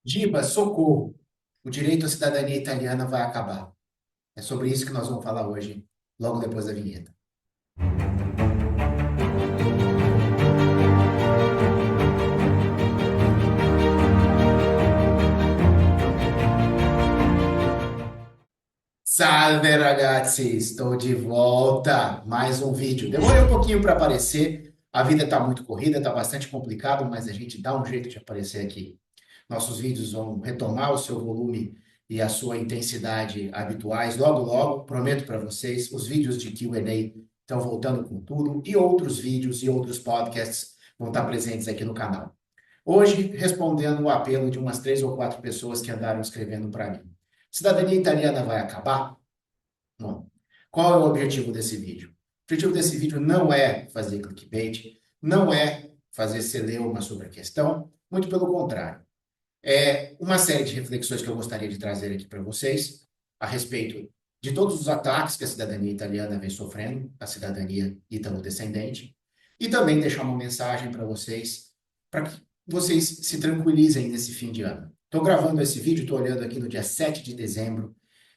Giba, socorro! O direito à cidadania italiana vai acabar. É sobre isso que nós vamos falar hoje, logo depois da vinheta. Salve ragazzi, estou de volta. Mais um vídeo. Demorei um pouquinho para aparecer. A vida está muito corrida, está bastante complicado, mas a gente dá um jeito de aparecer aqui. Nossos vídeos vão retomar o seu volume e a sua intensidade habituais logo, logo. Prometo para vocês, os vídeos de Q&A estão voltando com tudo e outros vídeos e outros podcasts vão estar presentes aqui no canal. Hoje, respondendo o apelo de umas 3 ou 4 pessoas que andaram escrevendo para mim. Cidadania italiana vai acabar? Bom, qual é o objetivo desse vídeo? O objetivo desse vídeo não é fazer clickbait, não é fazer celeuma sobre a questão, muito pelo contrário. É uma série de reflexões que eu gostaria de trazer aqui para vocês a respeito de todos os ataques que a cidadania italiana vem sofrendo, a cidadania italo-descendente, e também deixar uma mensagem para vocês, para que vocês se tranquilizem nesse fim de ano. Estou gravando esse vídeo, estou olhando aqui no dia 7 de dezembro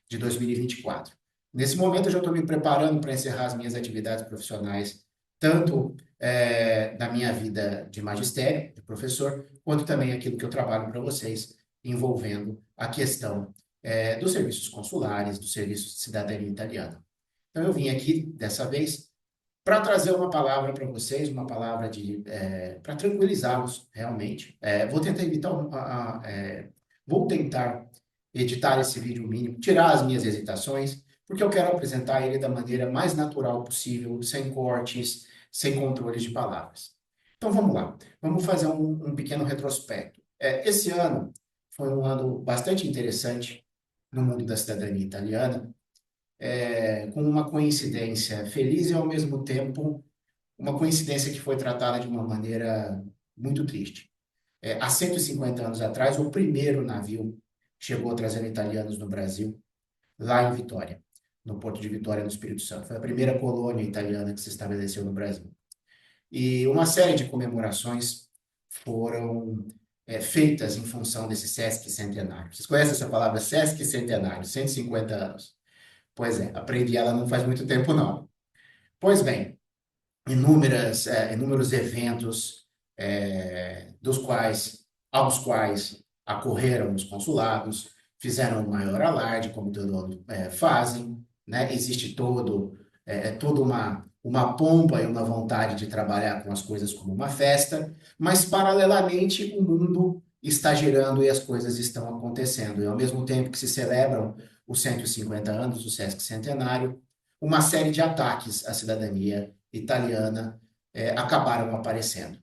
de 2024. Nesse momento, eu já estou me preparando para encerrar as minhas atividades profissionais, tanto da minha vida de magistério, de professor, quanto também aquilo que eu trabalho para vocês, envolvendo a questão dos serviços consulares, dos serviços de cidadania italiana. Então, eu vim aqui, dessa vez, para trazer uma palavra para vocês, uma palavra para tranquilizá-los, realmente. Vou tentar evitar, vou tentar editar esse vídeo o mínimo, tirar as minhas hesitações, porque eu quero apresentar ele da maneira mais natural possível, sem cortes, sem controles de palavras. Então vamos lá, vamos fazer um pequeno retrospecto. Esse ano foi um ano bastante interessante no mundo da cidadania italiana, com uma coincidência feliz e ao mesmo tempo uma coincidência que foi tratada de uma maneira muito triste. Há 150 anos atrás, o primeiro navio chegou trazendo italianos no Brasil, lá em Vitória, no Porto de Vitória, no Espírito Santo. Foi a primeira colônia italiana que se estabeleceu no Brasil. E uma série de comemorações foram feitas em função desse Sesc Centenário. Vocês conhecem essa palavra Sesc Centenário, 150 anos? Pois é, aprendi ela não faz muito tempo, não. Pois bem, inúmeros eventos aos quais acorreram os consulados, fizeram um maior alarde, como todo ano fazem, né? Existe toda uma pompa e uma vontade de trabalhar com as coisas como uma festa, mas paralelamente o mundo está girando e as coisas estão acontecendo. E ao mesmo tempo que se celebram os 150 anos do Sesc Centenário, uma série de ataques à cidadania italiana acabaram aparecendo.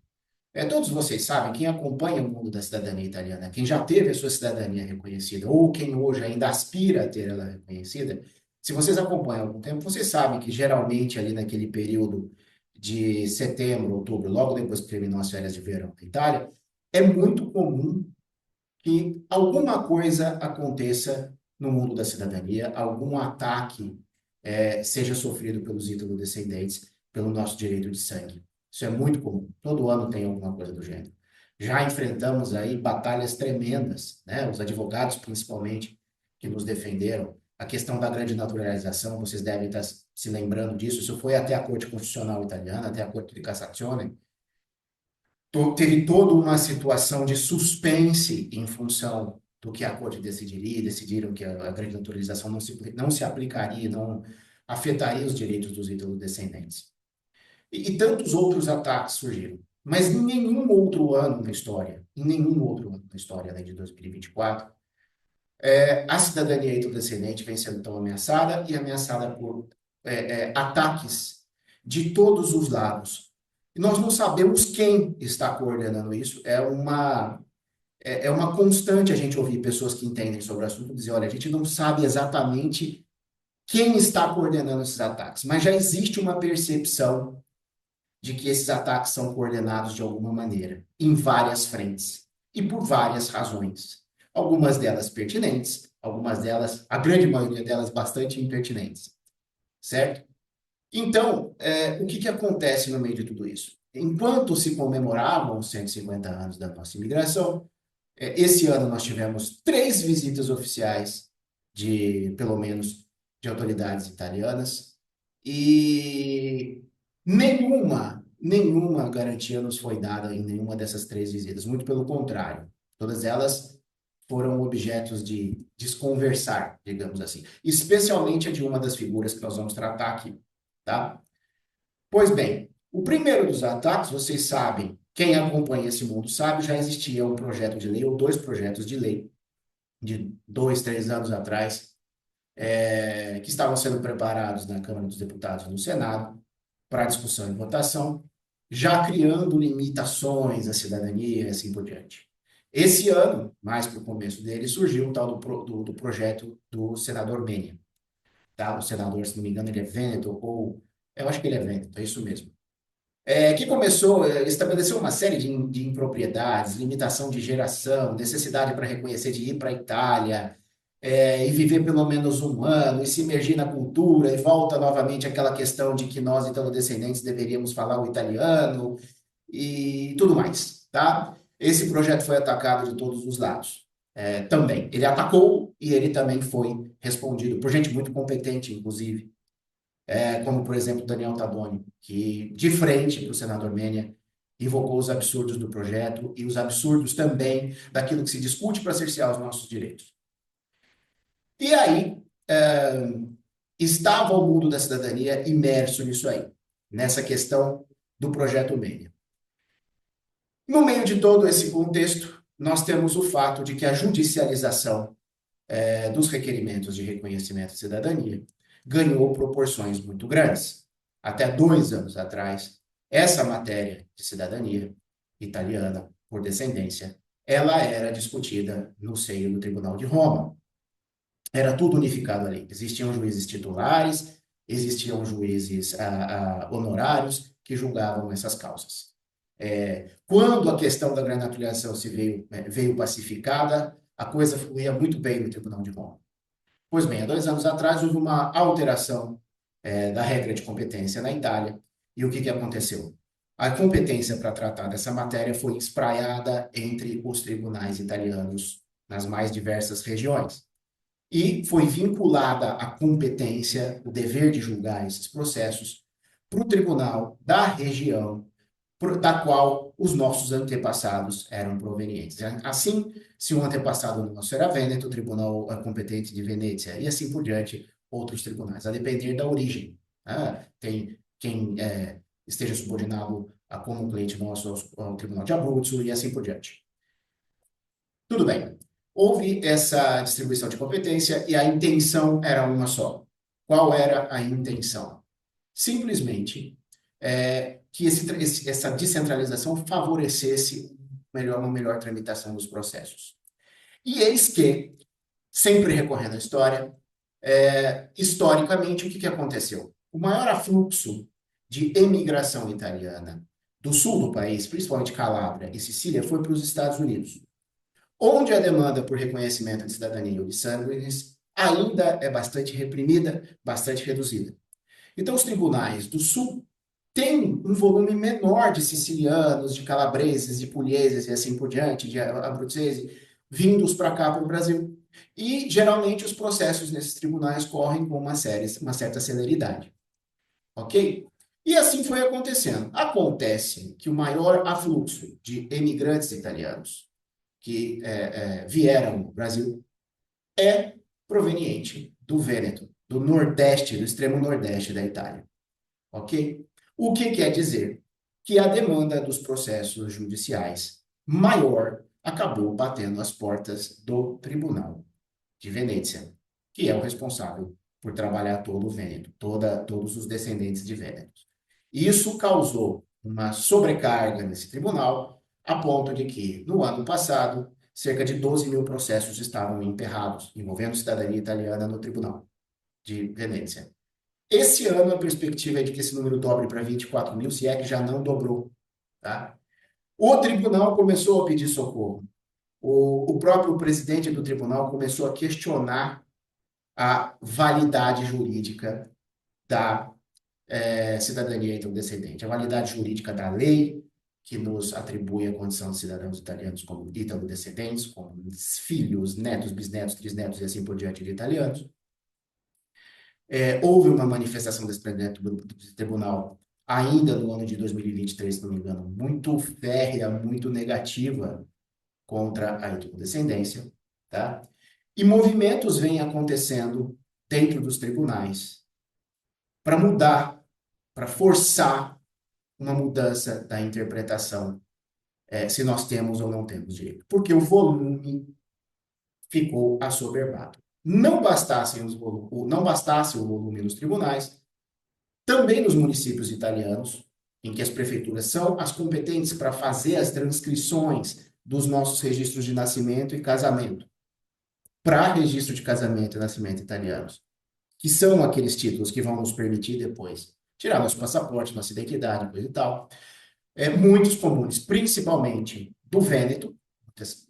Todos vocês sabem, quem acompanha o mundo da cidadania italiana, quem já teve a sua cidadania reconhecida, ou quem hoje ainda aspira a ter ela reconhecida, se vocês acompanham há algum tempo, vocês sabem que geralmente ali naquele período de setembro, outubro, logo depois que terminam as férias de verão na Itália, é muito comum que alguma coisa aconteça no mundo da cidadania, algum ataque seja sofrido pelos ítalo-descendentes pelo nosso direito de sangue. Isso é muito comum. Todo ano tem alguma coisa do gênero. Já enfrentamos aí batalhas tremendas, né? Os advogados, principalmente, que nos defenderam. A questão da grande naturalização, vocês devem estar se lembrando disso. Isso foi até a Corte Constitucional Italiana, até a Corte de Cassazione. Teve toda uma situação de suspense em função do que a Corte decidiria, decidiram que a grande naturalização não se aplicaria, não afetaria os direitos dos ítalo-descendentes. E tantos outros ataques surgiram. Mas em nenhum outro ano na história, em nenhum outro ano na história, além de 2024, a cidadania ítalo-descendente vem sendo tão ameaçada e ameaçada por ataques de todos os lados. E nós não sabemos quem está coordenando isso. É uma constante a gente ouvir pessoas que entendem sobre o assunto dizer, olha, a gente não sabe exatamente quem está coordenando esses ataques, mas já existe uma percepção de que esses ataques são coordenados de alguma maneira, em várias frentes e por várias razões. Algumas delas pertinentes, algumas delas, a grande maioria delas, bastante impertinentes, certo? Então, o que acontece no meio de tudo isso? Enquanto se comemoravam os 150 anos da nossa imigração, Esse ano nós tivemos 3 visitas oficiais pelo menos, de autoridades italianas e nenhuma garantia nos foi dada em nenhuma dessas 3 visitas. Muito pelo contrário, todas elas foram objetos de desconversar, digamos assim. Especialmente a de uma das figuras que nós vamos tratar aqui, tá? Pois bem, o primeiro dos ataques, vocês sabem, quem acompanha esse mundo sabe, já existia um projeto de lei ou 2 projetos de lei de 2, 3 anos atrás, que estavam sendo preparados na Câmara dos Deputados e no Senado para discussão e votação, já criando limitações à cidadania e assim por diante. Esse ano, mais para o começo dele, surgiu o tal do projeto do senador Menia, tá? O senador, se não me engano, ele é Veneto, ou eu acho que ele é Veneto, é isso mesmo. Que começou, estabeleceu uma série de impropriedades, limitação de geração, necessidade para reconhecer de ir para a Itália, e viver pelo menos um ano, e se imergir na cultura, e volta novamente aquela questão de que nós, italo-descendentes, deveríamos falar o italiano, e tudo mais, tá? Esse projeto foi atacado de todos os lados, também. Ele atacou e ele também foi respondido por gente muito competente, inclusive, como, por exemplo, Daniel Tadoni, que, de frente para o senador Menia, invocou os absurdos do projeto e os absurdos também daquilo que se discute para cercear os nossos direitos. E aí, estava o mundo da cidadania imerso nisso aí, nessa questão do projeto Menia. No meio de todo esse contexto, nós temos o fato de que a judicialização dos requerimentos de reconhecimento de cidadania ganhou proporções muito grandes. Até 2 anos atrás, essa matéria de cidadania italiana por descendência, ela era discutida no seio do Tribunal de Roma. Era tudo unificado ali. Existiam juízes titulares, existiam juízes honorários que julgavam essas causas. Quando a questão da grande naturalização veio pacificada, a coisa fluía muito bem no Tribunal de Roma. Pois bem, há 2 anos atrás houve uma alteração da regra de competência na Itália. E o que aconteceu? A competência para tratar dessa matéria foi espraiada entre os tribunais italianos nas mais diversas regiões. E foi vinculada a competência, o dever de julgar esses processos, para o tribunal da região da qual os nossos antepassados eram provenientes. Assim, se um antepassado nosso era Vêneto, o tribunal competente de Venezia, e assim por diante, outros tribunais, a depender da origem. Tem quem esteja subordinado como cliente nosso ao tribunal de Abruzzo e assim por diante. Tudo bem. Houve essa distribuição de competência e a intenção era uma só. Qual era a intenção? Simplesmente que essa descentralização favorecesse uma melhor tramitação dos processos. E eis que, sempre recorrendo à história, historicamente, o que aconteceu? O maior afluxo de emigração italiana do sul do país, principalmente Calábria e Sicília, foi para os Estados Unidos, onde a demanda por reconhecimento de cidadania ou de sanguíneos ainda é bastante reprimida, bastante reduzida. Então, os tribunais do sul têm um volume menor de sicilianos, de calabreses, de puglieses e assim por diante, de abruzzesi, vindos para cá, para o Brasil. E, geralmente, os processos nesses tribunais correm com uma certa celeridade. Ok? E assim foi acontecendo. Acontece que o maior afluxo de emigrantes italianos que vieram ao Brasil é proveniente do Vêneto, do Nordeste, do extremo Nordeste da Itália. Ok? O que quer dizer? Que a demanda dos processos judiciais maior acabou batendo as portas do Tribunal de Venezia, que é o responsável por trabalhar todo o Vêneto, todos os descendentes de Vênetos. Isso causou uma sobrecarga nesse tribunal, a ponto de que, no ano passado, cerca de 12 mil processos estavam emperrados, envolvendo cidadania italiana no Tribunal de Venezia. Esse ano, a perspectiva é de que esse número dobre para 24 mil, se é que já não dobrou. Tá? O tribunal começou a pedir socorro. O próprio presidente do tribunal começou a questionar a validade jurídica da cidadania então descendente, a validade jurídica da lei, que nos atribui a condição de cidadãos italianos como ítalo-descendentes, como filhos, netos, bisnetos, trisnetos e assim por diante de italianos. Houve uma manifestação desse presidente do tribunal ainda no ano de 2023, se não me engano, muito férrea, muito negativa contra a ítalo-descendência, tá? E movimentos vêm acontecendo dentro dos tribunais para mudar, para forçar uma mudança da interpretação, se nós temos ou não temos direito. Porque o volume ficou assoberbado. Não bastasse o volume nos tribunais, também nos municípios italianos, em que as prefeituras são as competentes para fazer as transcrições dos nossos registros de nascimento e casamento, para registro de casamento e nascimento italianos, que são aqueles títulos que vão nos permitir depois tirar nosso passaporte, nossa identidade, coisa e tal. Muitos comunes, principalmente do Vêneto,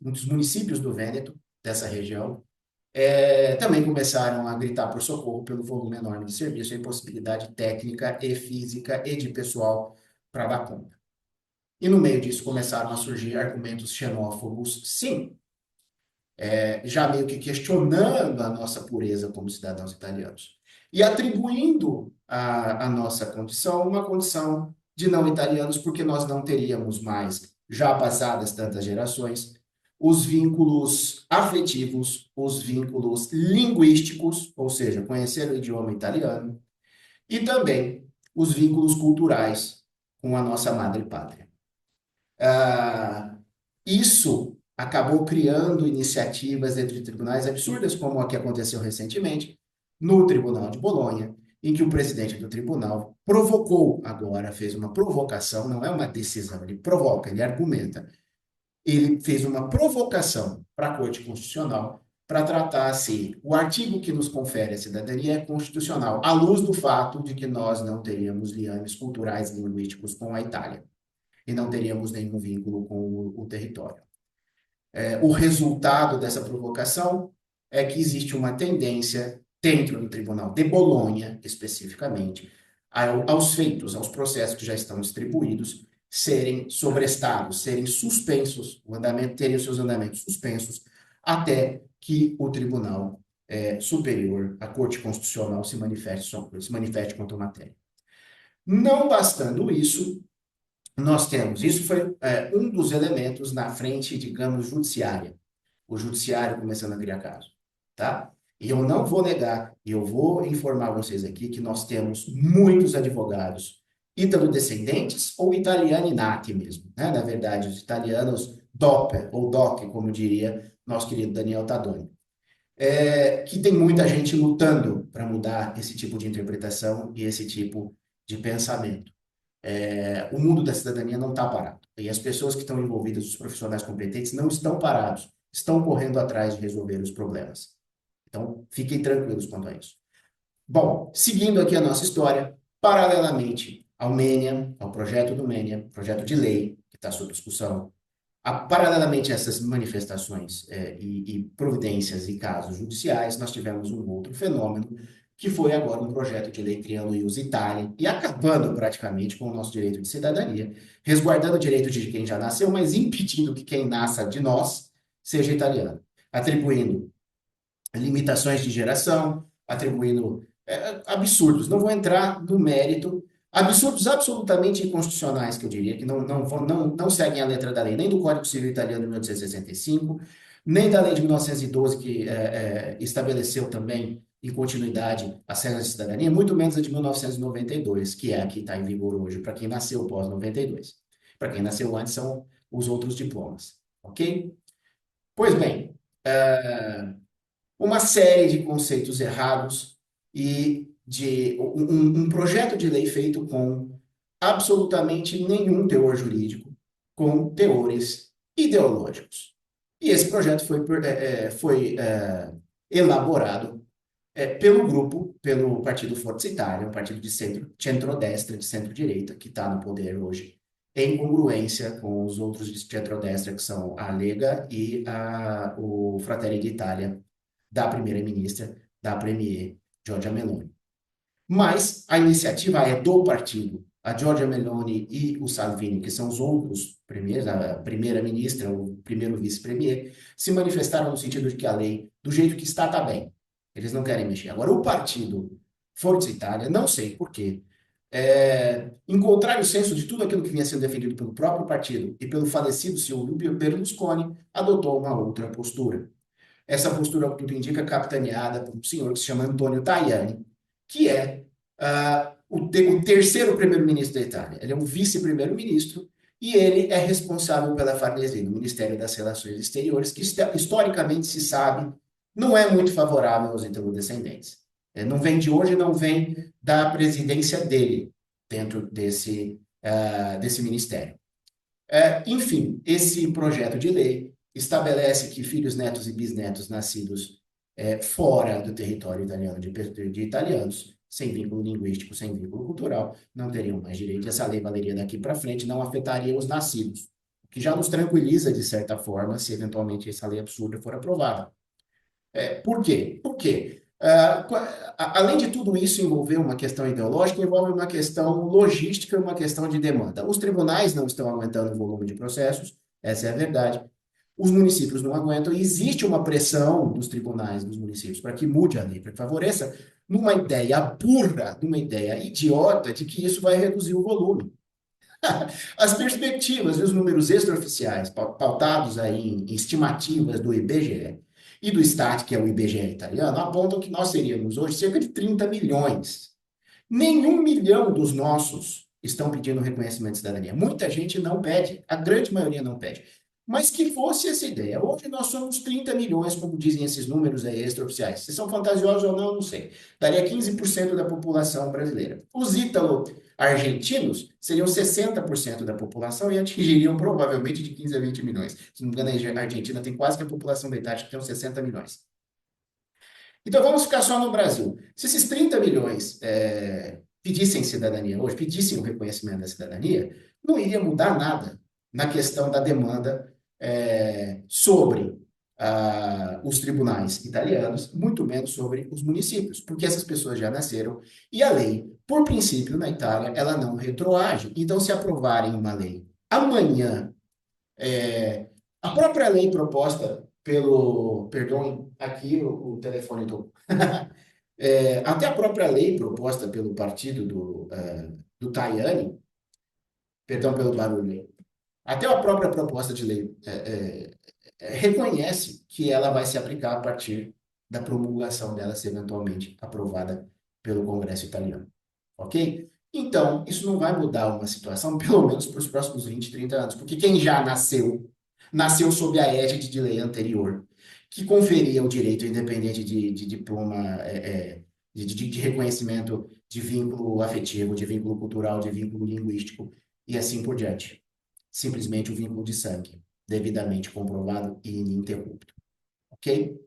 muitos municípios do Vêneto, dessa região, também começaram a gritar por socorro pelo volume enorme de serviço, a impossibilidade técnica e física e de pessoal para dar conta. E no meio disso começaram a surgir argumentos xenófobos, sim, já meio que questionando a nossa pureza como cidadãos italianos. E atribuindo à nossa condição uma condição de não italianos, porque nós não teríamos mais, já passadas tantas gerações, os vínculos afetivos, os vínculos linguísticos, ou seja, conhecer o idioma italiano, e também os vínculos culturais com a nossa madre pátria. Isso acabou criando iniciativas entre tribunais absurdas, como a que aconteceu recentemente no Tribunal de Bolonha, em que o presidente do tribunal provocou agora, fez uma provocação, não é uma decisão, ele provoca, ele argumenta. Ele fez uma provocação para a Corte Constitucional para tratar se o artigo que nos confere a cidadania é constitucional, à luz do fato de que nós não teríamos liames culturais e linguísticos com a Itália e não teríamos nenhum vínculo com o território. O resultado dessa provocação é que existe uma tendência, dentro do Tribunal de Bolonha, especificamente, aos feitos, aos processos que já estão distribuídos, serem sobrestados, serem suspensos, terem os seus andamentos suspensos, até que o Tribunal Superior, a Corte Constitucional, se manifeste quanto à matéria. Não bastando isso, isso foi um dos elementos na frente, digamos, judiciária. O judiciário começando a criar caso, tá? E eu não vou negar, e eu vou informar vocês aqui que nós temos muitos advogados ítalo-descendentes ou italiani nati mesmo, né? Na verdade, os italianos DOP, ou DOC, como diria nosso querido Daniel Tadoni. Que tem muita gente lutando para mudar esse tipo de interpretação e esse tipo de pensamento. O mundo da cidadania não está parado. E as pessoas que estão envolvidas, os profissionais competentes, não estão parados, estão correndo atrás de resolver os problemas. Então, fiquem tranquilos quanto a isso. Bom, seguindo aqui a nossa história, paralelamente ao MENIA, ao projeto do MENIA, projeto de lei que está sob discussão, paralelamente a essas manifestações e providências e casos judiciais, nós tivemos um outro fenômeno, que foi agora um projeto de lei criando o Ius Italiae e acabando praticamente com o nosso direito de cidadania, resguardando o direito de quem já nasceu, mas impedindo que quem nasça de nós seja italiano, atribuindo limitações de geração, atribuindo absurdos. Não vou entrar no mérito, absurdos absolutamente inconstitucionais, que eu diria, que não seguem a letra da lei, nem do Código Civil Italiano de 1865, nem da lei de 1912, que estabeleceu também em continuidade as regras de cidadania, muito menos a de 1992, que é a que está em vigor hoje, para quem nasceu pós-92. Para quem nasceu antes, são os outros diplomas, ok? Pois bem, uma série de conceitos errados e de um projeto de lei feito com absolutamente nenhum teor jurídico, com teores ideológicos. E esse projeto foi elaborado pelo grupo, pelo Partido Forza Italia, um partido de centro-destra, de centro-direita, que está no poder hoje, em congruência com os outros de centro-destra, que são a Lega e o Fratelli d'Italia, da primeira-ministra, da premier Giorgia Meloni. Mas a iniciativa é do partido a Giorgia Meloni e o Salvini, que são os outros primeiros, a primeira-ministra, o primeiro vice-premier, se manifestaram no sentido de que a lei, do jeito que está, está bem. Eles não querem mexer. Agora, o partido Forza Itália, não sei por quê, em contrário senso de tudo aquilo que vinha sendo defendido pelo próprio partido e pelo falecido Silvio Berlusconi, adotou uma outra postura. Essa postura, ao que tudo indica, capitaneada por um senhor que se chama Antonio Tajani, que é o terceiro primeiro-ministro da Itália. Ele é um vice-primeiro-ministro e ele é responsável pela Farnese, no Ministério das Relações Exteriores, que historicamente se sabe não é muito favorável aos italo-descendentes. Não vem de hoje, não vem da presidência dele dentro desse ministério. Enfim, esse projeto de lei estabelece que filhos, netos e bisnetos nascidos fora do território italiano, de italianos, sem vínculo linguístico, sem vínculo cultural, não teriam mais direito. Essa lei valeria daqui para frente, não afetaria os nascidos, o que já nos tranquiliza, de certa forma, se eventualmente essa lei absurda for aprovada. Por quê? Por quê? Além de tudo isso envolver uma questão ideológica, envolve uma questão logística e uma questão de demanda. Os tribunais não estão aumentando o volume de processos, essa é a verdade. Os municípios não aguentam, e existe uma pressão dos tribunais, dos municípios, para que mude a lei, para que favoreça, numa ideia burra, numa ideia idiota, de que isso vai reduzir o volume. As perspectivas e os números extraoficiais, pautados aí em estimativas do IBGE e do Stat, que é o IBGE italiano, apontam que nós seríamos hoje cerca de 30 milhões. Nenhum milhão dos nossos estão pedindo reconhecimento de cidadania. Muita gente não pede, a grande maioria não pede. Mas que fosse essa ideia. Hoje nós somos 30 milhões, como dizem esses números aí extraoficiais. Se são fantasiosos ou não, eu não sei. Daria 15% da população brasileira. Os ítalo-argentinos seriam 60% da população e atingiriam provavelmente de 15 a 20 milhões. Se não me engano, a Argentina tem quase que a população da Itália, que tem uns 60 milhões. Então vamos ficar só no Brasil. Se esses 30 milhões pedissem cidadania hoje, pedissem o reconhecimento da cidadania, não iria mudar nada na questão da demanda sobre os tribunais italianos, muito menos sobre os municípios, porque essas pessoas já nasceram e a lei, por princípio, na Itália, ela não retroage. Então, se aprovarem uma lei amanhã, a própria lei proposta pelo, perdão, aqui o telefone do, até a própria lei proposta pelo partido do Tajani, perdão pelo barulho aí, até a própria proposta de lei reconhece que ela vai se aplicar a partir da promulgação dela, se eventualmente aprovada pelo Congresso italiano. Ok? Então, isso não vai mudar uma situação, pelo menos para os próximos 20, 30 anos, porque quem já nasceu sob a égide de lei anterior, que conferia o direito independente de diploma, de reconhecimento de vínculo afetivo, de vínculo cultural, de vínculo linguístico e assim por diante. Simplesmente o vínculo de sangue, devidamente comprovado e ininterrupto. Ok?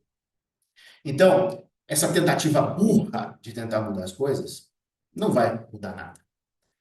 Então, essa tentativa burra de tentar mudar as coisas não vai mudar nada.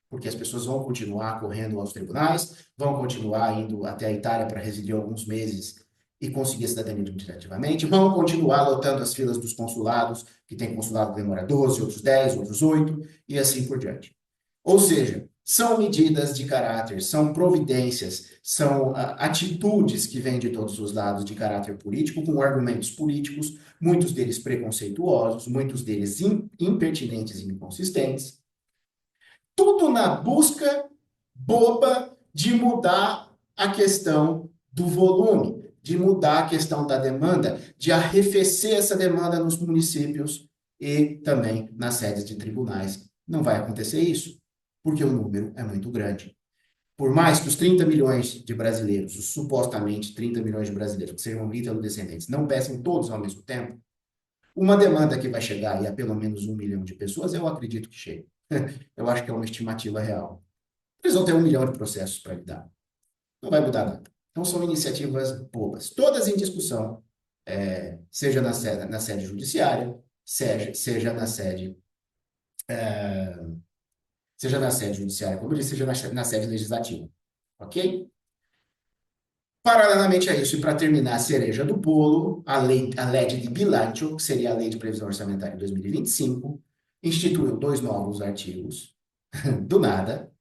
Porque as pessoas vão continuar correndo aos tribunais, vão continuar indo até a Itália para residir alguns meses e conseguir a cidadania administrativamente, vão continuar lotando as filas dos consulados, que tem consulado que demora 12, outros 10, outros 8, e assim por diante. Ou seja, são medidas de caráter, são providências, são atitudes que vêm de todos os lados de caráter político, com argumentos políticos, muitos deles preconceituosos, muitos deles impertinentes e inconsistentes, tudo na busca boba de mudar a questão do volume, de mudar a questão da demanda, de arrefecer essa demanda nos municípios e também nas sedes de tribunais. Não vai acontecer isso, porque o número é muito grande. Por mais que os 30 milhões de brasileiros, os supostamente 30 milhões de brasileiros, que sejam ítalo-descendentes, não peçam todos ao mesmo tempo, uma demanda que vai chegar aí a pelo menos 1 milhão de pessoas, eu acredito que chegue. Eu acho que é uma estimativa real. Eles vão ter 1 milhão de processos para lidar. Não vai mudar nada. Então, são iniciativas bobas. Todas em discussão, seja na sede judiciária, seja na sede judiciária, como eu disse, seja na sede legislativa. Ok? Paralelamente a isso, e para terminar a cereja do bolo, a lei de bilancio, que seria a Lei de Previsão Orçamentária de 2025, instituiu 2 novos artigos, do nada,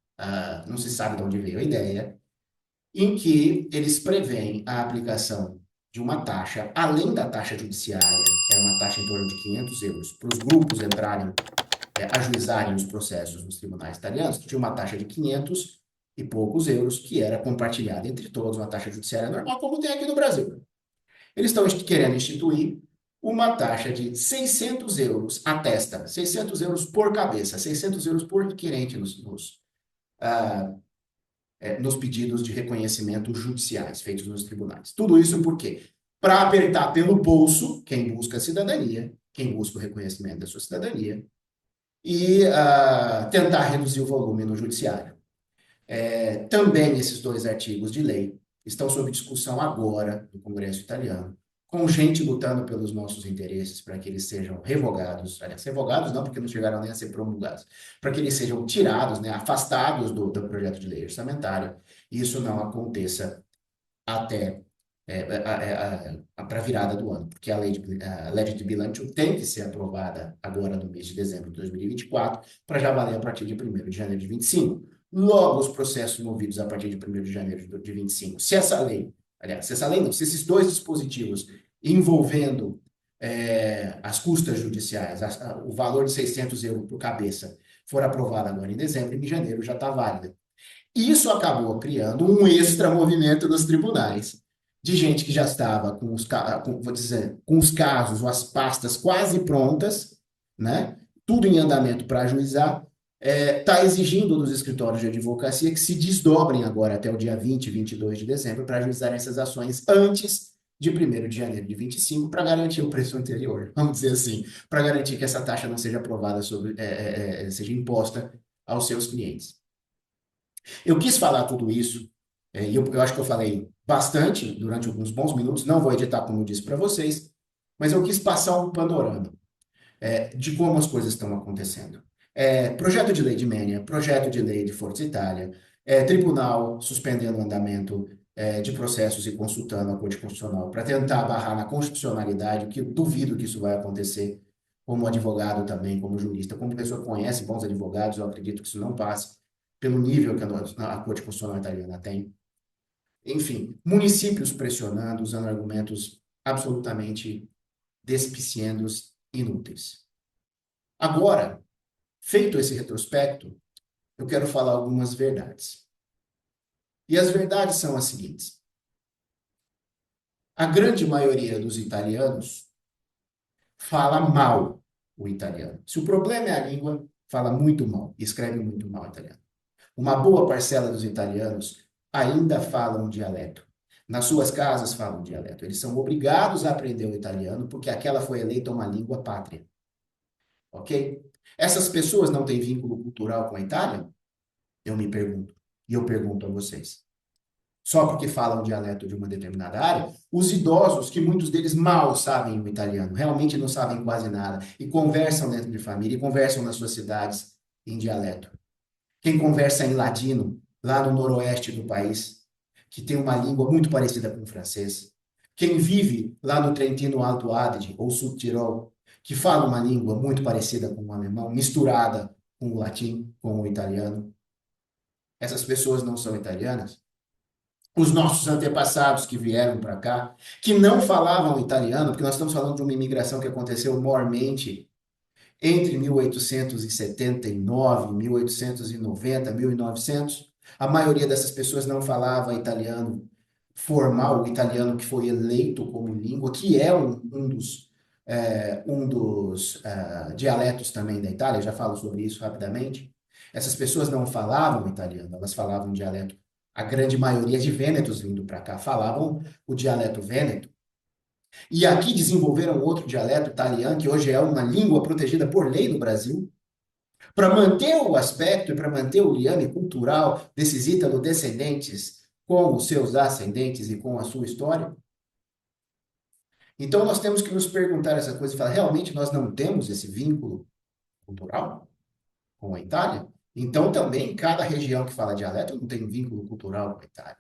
não se sabe de onde veio a ideia, em que eles preveem a aplicação de uma taxa, além da taxa judiciária, que era uma taxa em torno de 500 euros, para os grupos entrarem, ajuizarem os processos nos tribunais italianos, tinha uma taxa de 500 e poucos euros, que era compartilhada entre todos, uma taxa judiciária normal, como tem aqui no Brasil. Eles estão querendo instituir uma taxa de 600 euros à testa, 600 euros por cabeça, 600 euros por requerente nos pedidos de reconhecimento judiciais feitos nos tribunais. Tudo isso por quê? Para apertar pelo bolso quem busca a cidadania, quem busca o reconhecimento da sua cidadania, e tentar reduzir o volume no judiciário. Também esses dois artigos de lei estão sob discussão agora no Congresso italiano, com gente lutando pelos nossos interesses para que eles sejam revogados, aliás, revogados não, porque não chegaram nem a ser promulgados, para que eles sejam tirados, né, afastados do projeto de lei orçamentária, e isso não aconteça até para a virada do ano, porque a Legge de Bilancio tem que ser aprovada agora no mês de dezembro de 2024, para já valer a partir de 1º de janeiro de 25. Logo, os processos movidos a partir de 1º de janeiro de 25, se essa lei, aliás, se essa lei não, se esses dois dispositivos envolvendo as custas judiciais, o valor de 600 euros por cabeça, for aprovado agora em dezembro, em janeiro já está válida. Isso acabou criando um extra movimento nos tribunais, de gente que já estava vou dizer, com os casos ou as pastas quase prontas, né? Tudo em andamento para ajuizar, está exigindo dos escritórios de advocacia que se desdobrem agora até o dia 20, 22 de dezembro para ajuizar essas ações antes de 1º de janeiro de 25, para garantir o preço anterior, vamos dizer assim, para garantir que essa taxa não seja aprovada seja imposta aos seus clientes. Eu quis falar tudo isso, e eu acho que eu falei bastante durante alguns bons minutos, não vou editar como eu disse para vocês, mas eu quis passar um panorama de como as coisas estão acontecendo. Projeto de lei de Menia, projeto de lei de Forza Itália, tribunal suspendendo o andamento de processos e consultando a Corte Constitucional para tentar barrar na constitucionalidade, que eu duvido que isso vai acontecer, como advogado também, como jurista, como pessoa que conhece bons advogados, eu acredito que isso não passe pelo nível que a Corte Constitucional italiana tem. Enfim, municípios pressionando, usando argumentos absolutamente despiciendos, inúteis. Agora, feito esse retrospecto, eu quero falar algumas verdades. E as verdades são as seguintes. A grande maioria dos italianos fala mal o italiano. Se o problema é a língua, fala muito mal, escreve muito mal o italiano. Uma boa parcela dos italianos ainda falam dialeto. Nas suas casas falam dialeto. Eles são obrigados a aprender o italiano porque aquela foi eleita uma língua pátria. Ok? Essas pessoas não têm vínculo cultural com a Itália? Eu me pergunto. E eu pergunto a vocês. Só porque falam dialeto de uma determinada área, os idosos, que muitos deles mal sabem o italiano, realmente não sabem quase nada, e conversam dentro de família, e conversam nas suas cidades em dialeto. Quem conversa em ladino, lá no noroeste do país, que tem uma língua muito parecida com o francês. Quem vive lá no Trentino Alto Adige, ou Sul Tirol, que fala uma língua muito parecida com o alemão, misturada com o latim, com o italiano. Essas pessoas não são italianas. Os nossos antepassados que vieram para cá, que não falavam italiano, porque nós estamos falando de uma imigração que aconteceu mormente entre 1879, 1890, 1900, a maioria dessas pessoas não falava italiano formal, o italiano que foi eleito como língua, que é um dos dialetos também da Itália, já falo sobre isso rapidamente. Essas pessoas não falavam italiano, elas falavam dialeto. A grande maioria de vênetos vindo para cá falavam o dialeto vêneto. E aqui desenvolveram outro dialeto italiano, que hoje é uma língua protegida por lei no Brasil, para manter o aspecto e para manter o liame cultural desses ítalo-descendentes com os seus ascendentes e com a sua história. Então nós temos que nos perguntar essa coisa e falar, realmente nós não temos esse vínculo cultural com a Itália? Então também cada região que fala dialeto não tem um vínculo cultural com a Itália.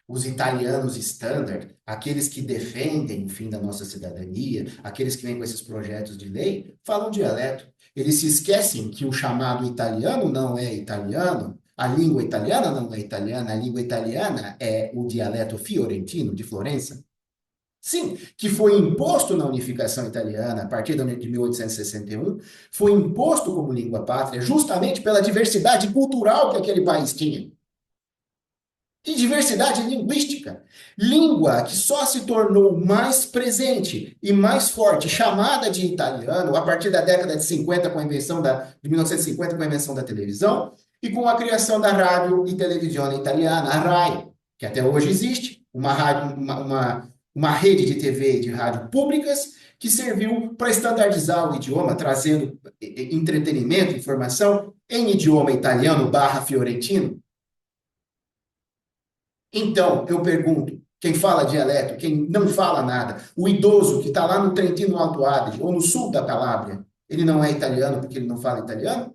Os italianos standard, aqueles que defendem o fim da nossa cidadania, aqueles que vêm com esses projetos de lei, falam dialeto. Eles se esquecem que o chamado italiano não é italiano, a língua italiana não é italiana, a língua italiana é o dialeto fiorentino de Florença. Sim, que foi imposto na unificação italiana a partir de 1861, foi imposto como língua pátria justamente pela diversidade cultural que aquele país tinha. E diversidade linguística. Língua que só se tornou mais presente e mais forte, chamada de italiano, a partir da década de 50, com a invenção de 1950, com a invenção da televisão, e com a criação da rádio e televisão italiana, a RAI, que até hoje existe, uma rede de TV e de rádio públicas que serviu para estandardizar o idioma, trazendo entretenimento, informação em idioma italiano barra fiorentino. Então, eu pergunto, quem fala dialeto, quem não fala nada, o idoso que está lá no Trentino Alto Adige ou no sul da Calábria, ele não é italiano porque ele não fala italiano?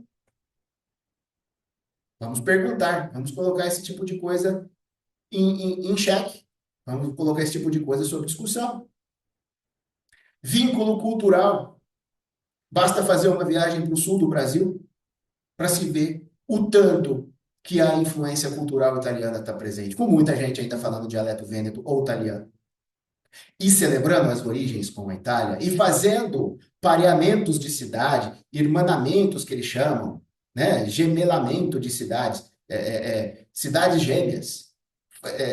Vamos perguntar, vamos colocar esse tipo de coisa em xeque, vamos colocar esse tipo de coisa sob discussão. Vínculo cultural. Basta fazer uma viagem para o sul do Brasil para se ver o tanto que a influência cultural italiana está presente, com muita gente ainda falando dialeto vêneto ou italiano. E celebrando as origens com a Itália e fazendo pareamentos de cidade, irmanamentos que eles chamam, né? Gemelamento de cidades, cidades gêmeas.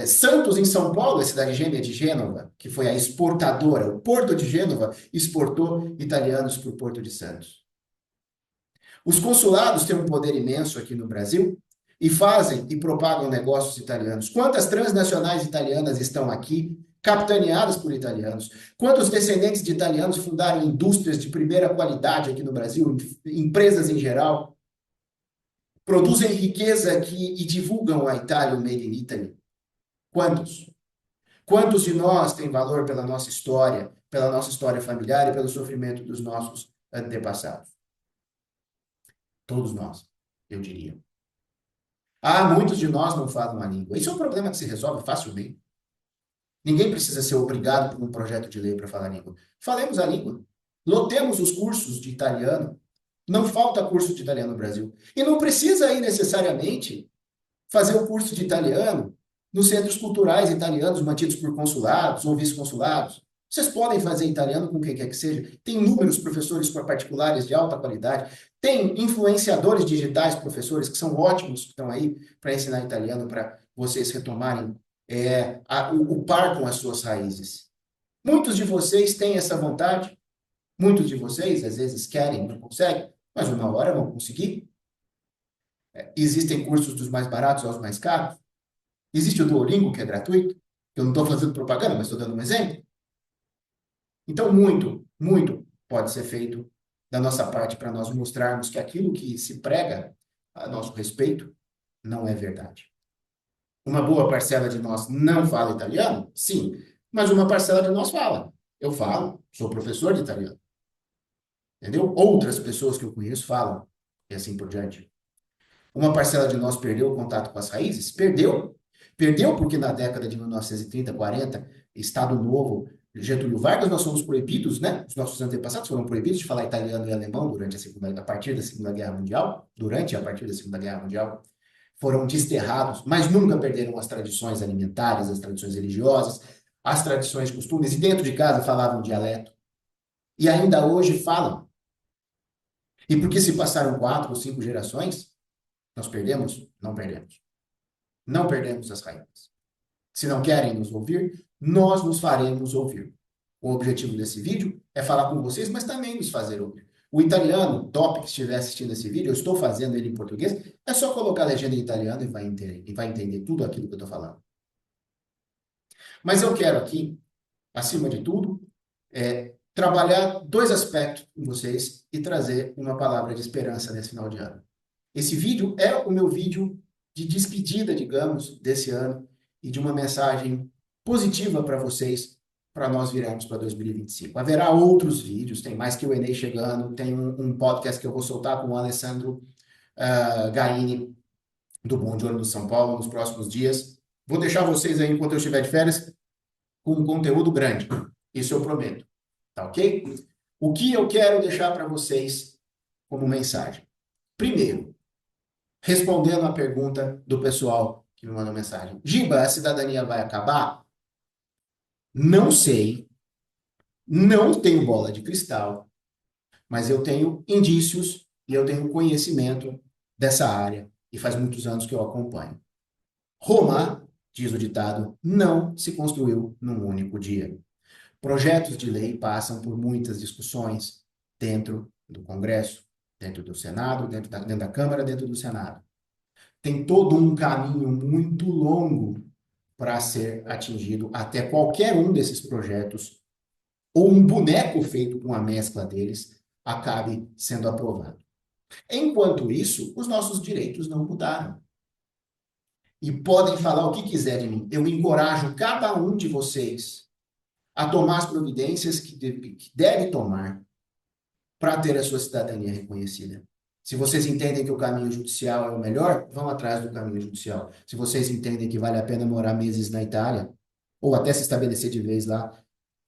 Santos em São Paulo é cidade gêmea de Gênova, que foi a exportadora. O Porto de Gênova exportou italianos para o Porto de Santos. Os consulados têm um poder imenso aqui no Brasil e fazem e propagam negócios italianos. Quantas transnacionais italianas estão aqui, capitaneadas por italianos? Quantos descendentes de italianos fundaram indústrias de primeira qualidade aqui no Brasil, empresas em geral, produzem riqueza aqui e divulgam a Itália, o Made in Italy? Quantos? Quantos de nós têm valor pela nossa história familiar e pelo sofrimento dos nossos antepassados? Todos nós, eu diria. Ah, muitos de nós não falam a língua. Isso é um problema que se resolve facilmente. Ninguém precisa ser obrigado por um projeto de lei para falar a língua. Falemos a língua. Lotemos os cursos de italiano. Não falta curso de italiano no Brasil. E não precisa ir necessariamente fazer o curso de italiano nos centros culturais italianos mantidos por consulados ou vice-consulados. Vocês podem fazer italiano com quem quer que seja. Tem inúmeros professores particulares de alta qualidade. Tem influenciadores digitais, professores que são ótimos, que estão aí para ensinar italiano para vocês retomarem o par com as suas raízes. Muitos de vocês têm essa vontade. Muitos de vocês, às vezes, querem, não conseguem, mas uma hora vão conseguir. Existem cursos dos mais baratos aos mais caros. Existe o Duolingo, que é gratuito. Eu não estou fazendo propaganda, mas estou dando um exemplo. Então, muito pode ser feito da nossa parte para nós mostrarmos que aquilo que se prega a nosso respeito não é verdade. Uma boa parcela de nós não fala italiano? Sim, mas uma parcela de nós fala. Eu falo, sou professor de italiano. Entendeu? Outras pessoas que eu conheço falam, e assim por diante. Uma parcela de nós perdeu o contato com as raízes? Perdeu. Perdeu porque na década de 1930, 40, Estado Novo, Getúlio Vargas, nós fomos proibidos, né? Os nossos antepassados foram proibidos de falar italiano e alemão a partir da Segunda Guerra Mundial, durante e a partir da Segunda Guerra Mundial, foram desterrados, mas nunca perderam as tradições alimentares, as tradições religiosas, as tradições, costumes, e dentro de casa falavam dialeto. E ainda hoje falam. E porque se passaram 4 ou 5 gerações, nós perdemos? Não perdemos. Não perdemos as raízes. Se não querem nos ouvir, nós nos faremos ouvir. O objetivo desse vídeo é falar com vocês, mas também nos fazer ouvir. O italiano, top, que estiver assistindo esse vídeo, eu estou fazendo ele em português, é só colocar a legenda em italiano e vai entender tudo aquilo que eu estou falando. Mas eu quero aqui, acima de tudo, trabalhar 2 aspectos com vocês e trazer uma palavra de esperança nesse final de ano. Esse vídeo é o meu vídeo de despedida, digamos, desse ano e de uma mensagem positiva para vocês, para nós virarmos para 2025. Haverá outros vídeos, tem mais que o Enem chegando, tem um podcast que eu vou soltar com o Alessandro Gaini, do Bom de Olho do São Paulo, nos próximos dias. Vou deixar vocês aí, enquanto eu estiver de férias, com um conteúdo grande. Isso eu prometo. Tá ok? O que eu quero deixar para vocês como mensagem? Primeiro, respondendo a pergunta do pessoal que me mandou mensagem. Giba, a cidadania vai acabar? Não sei, não tenho bola de cristal, mas eu tenho indícios e eu tenho conhecimento dessa área e faz muitos anos que eu acompanho. Roma, diz o ditado, não se construiu num único dia. Projetos de lei passam por muitas discussões dentro do Congresso, dentro do Senado, dentro da Câmara, dentro do Senado. Tem todo um caminho muito longo para ser atingido até qualquer um desses projetos ou um boneco feito com a mescla deles acabe sendo aprovado. Enquanto isso, os nossos direitos não mudaram. E podem falar o que quiser de mim. Eu encorajo cada um de vocês a tomar as providências que deve tomar para ter a sua cidadania reconhecida. Se vocês entendem que o caminho judicial é o melhor, vão atrás do caminho judicial. Se vocês entendem que vale a pena morar meses na Itália, ou até se estabelecer de vez lá,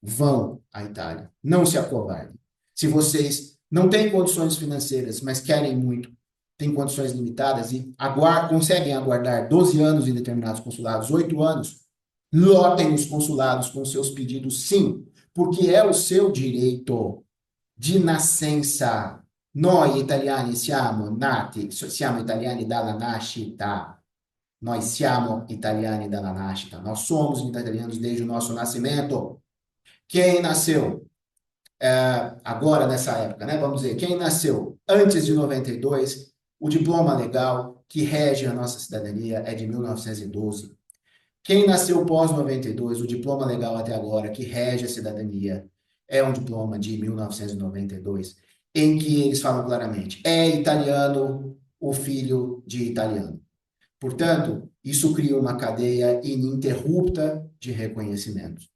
vão à Itália. Não se acovardem. Se vocês não têm condições financeiras, mas querem muito, têm condições limitadas e conseguem aguardar 12 anos em determinados consulados, 8 anos, lotem os consulados com seus pedidos, sim, porque é o seu direito di nascenza. Noi italiani siamo nati, siamo italiani dalla nascita. Nós siamo italiani dalla nascita. Nós somos italianos desde o nosso nascimento. Quem nasceu agora nessa época, né? Vamos dizer, quem nasceu antes de 92, o diploma legal que rege a nossa cidadania é de 1912. Quem nasceu pós 92, o diploma legal até agora que rege a cidadania é um diploma de 1992, em que eles falam claramente, é italiano o filho de italiano. Portanto, isso cria uma cadeia ininterrupta de reconhecimentos.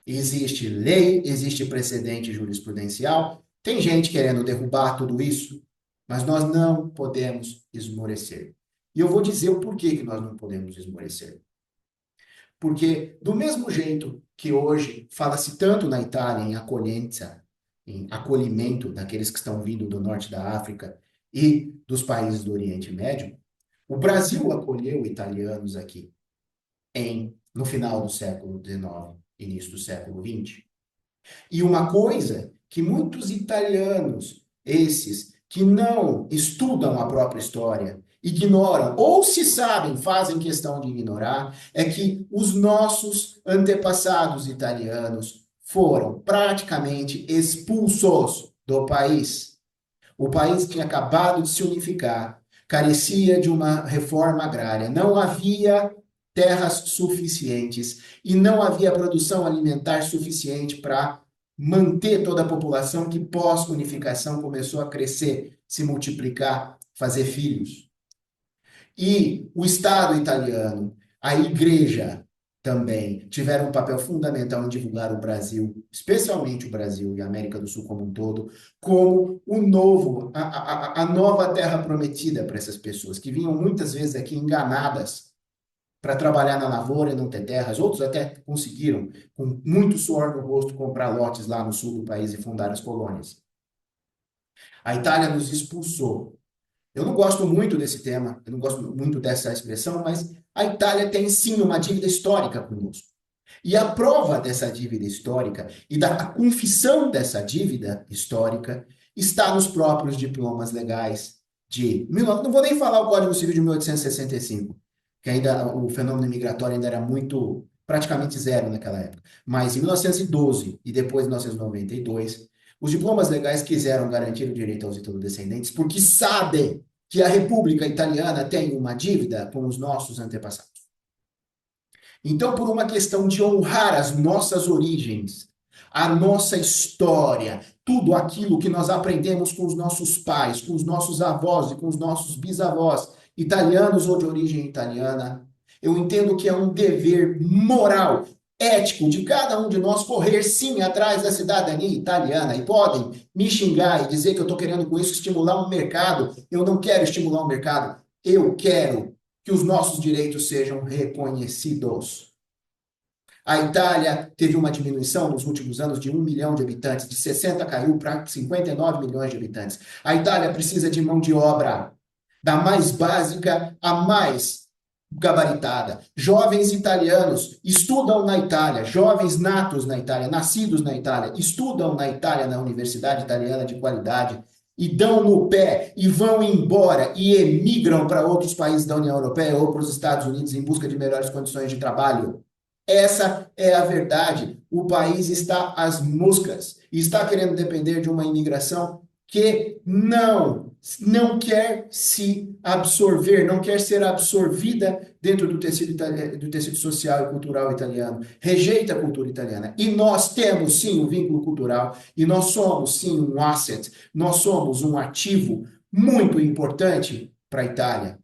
Existe lei, existe precedente jurisprudencial, tem gente querendo derrubar tudo isso, mas nós não podemos esmorecer. E eu vou dizer o porquê que nós não podemos esmorecer. Porque, do mesmo jeito que hoje fala-se tanto na Itália em acolhenza, em acolhimento daqueles que estão vindo do norte da África e dos países do Oriente Médio, o Brasil acolheu italianos aqui no final do século XIX, início do século XX. E uma coisa que muitos italianos, esses que não estudam a própria história, ignoram, ou se sabem, fazem questão de ignorar, é que os nossos antepassados italianos foram praticamente expulsos do país. O país tinha acabado de se unificar, carecia de uma reforma agrária, não havia terras suficientes e não havia produção alimentar suficiente para manter toda a população que pós-unificação começou a crescer, se multiplicar, fazer filhos. E o Estado italiano, a Igreja também tiveram um papel fundamental em divulgar o Brasil, especialmente o Brasil e a América do Sul como um todo, como o novo, a nova terra prometida para essas pessoas, que vinham muitas vezes aqui enganadas para trabalhar na lavoura e não ter terras. Outros até conseguiram, com muito suor no rosto, comprar lotes lá no sul do país e fundar as colônias. A Itália nos expulsou. Eu não gosto muito desse tema, eu não gosto muito dessa expressão, mas a Itália tem sim uma dívida histórica conosco. E a prova dessa dívida histórica e da confissão dessa dívida histórica está nos próprios diplomas legais não vou nem falar o Código Civil de 1865, que ainda o fenômeno migratório ainda era praticamente zero naquela época. Mas em 1912 e depois em 1992, os diplomas legais quiseram garantir o direito aos italo-descendentes porque sabem que a República Italiana tem uma dívida com os nossos antepassados. Então, por uma questão de honrar as nossas origens, a nossa história, tudo aquilo que nós aprendemos com os nossos pais, com os nossos avós e com os nossos bisavós, italianos ou de origem italiana, eu entendo que é um dever moral, ético de cada um de nós correr sim atrás da cidadania italiana. E podem me xingar e dizer que eu estou querendo com isso estimular um mercado. Eu não quero estimular um mercado. Eu quero que os nossos direitos sejam reconhecidos. A Itália teve uma diminuição nos últimos anos de 1 milhão de habitantes, de 60 caiu para 59 milhões de habitantes. A Itália precisa de mão de obra, da mais básica à mais gabaritada. Jovens italianos estudam na Itália, jovens natos na Itália, nascidos na Itália, estudam na Itália, na Universidade Italiana de qualidade, e dão no pé e vão embora e emigram para outros países da União Europeia ou para os Estados Unidos em busca de melhores condições de trabalho. Essa é a verdade. O país está às moscas e está querendo depender de uma imigração que não quer se absorver, não quer ser absorvida dentro do tecido social e cultural italiano, rejeita a cultura italiana. E nós temos sim um vínculo cultural, e nós somos sim um asset, nós somos um ativo muito importante para a Itália.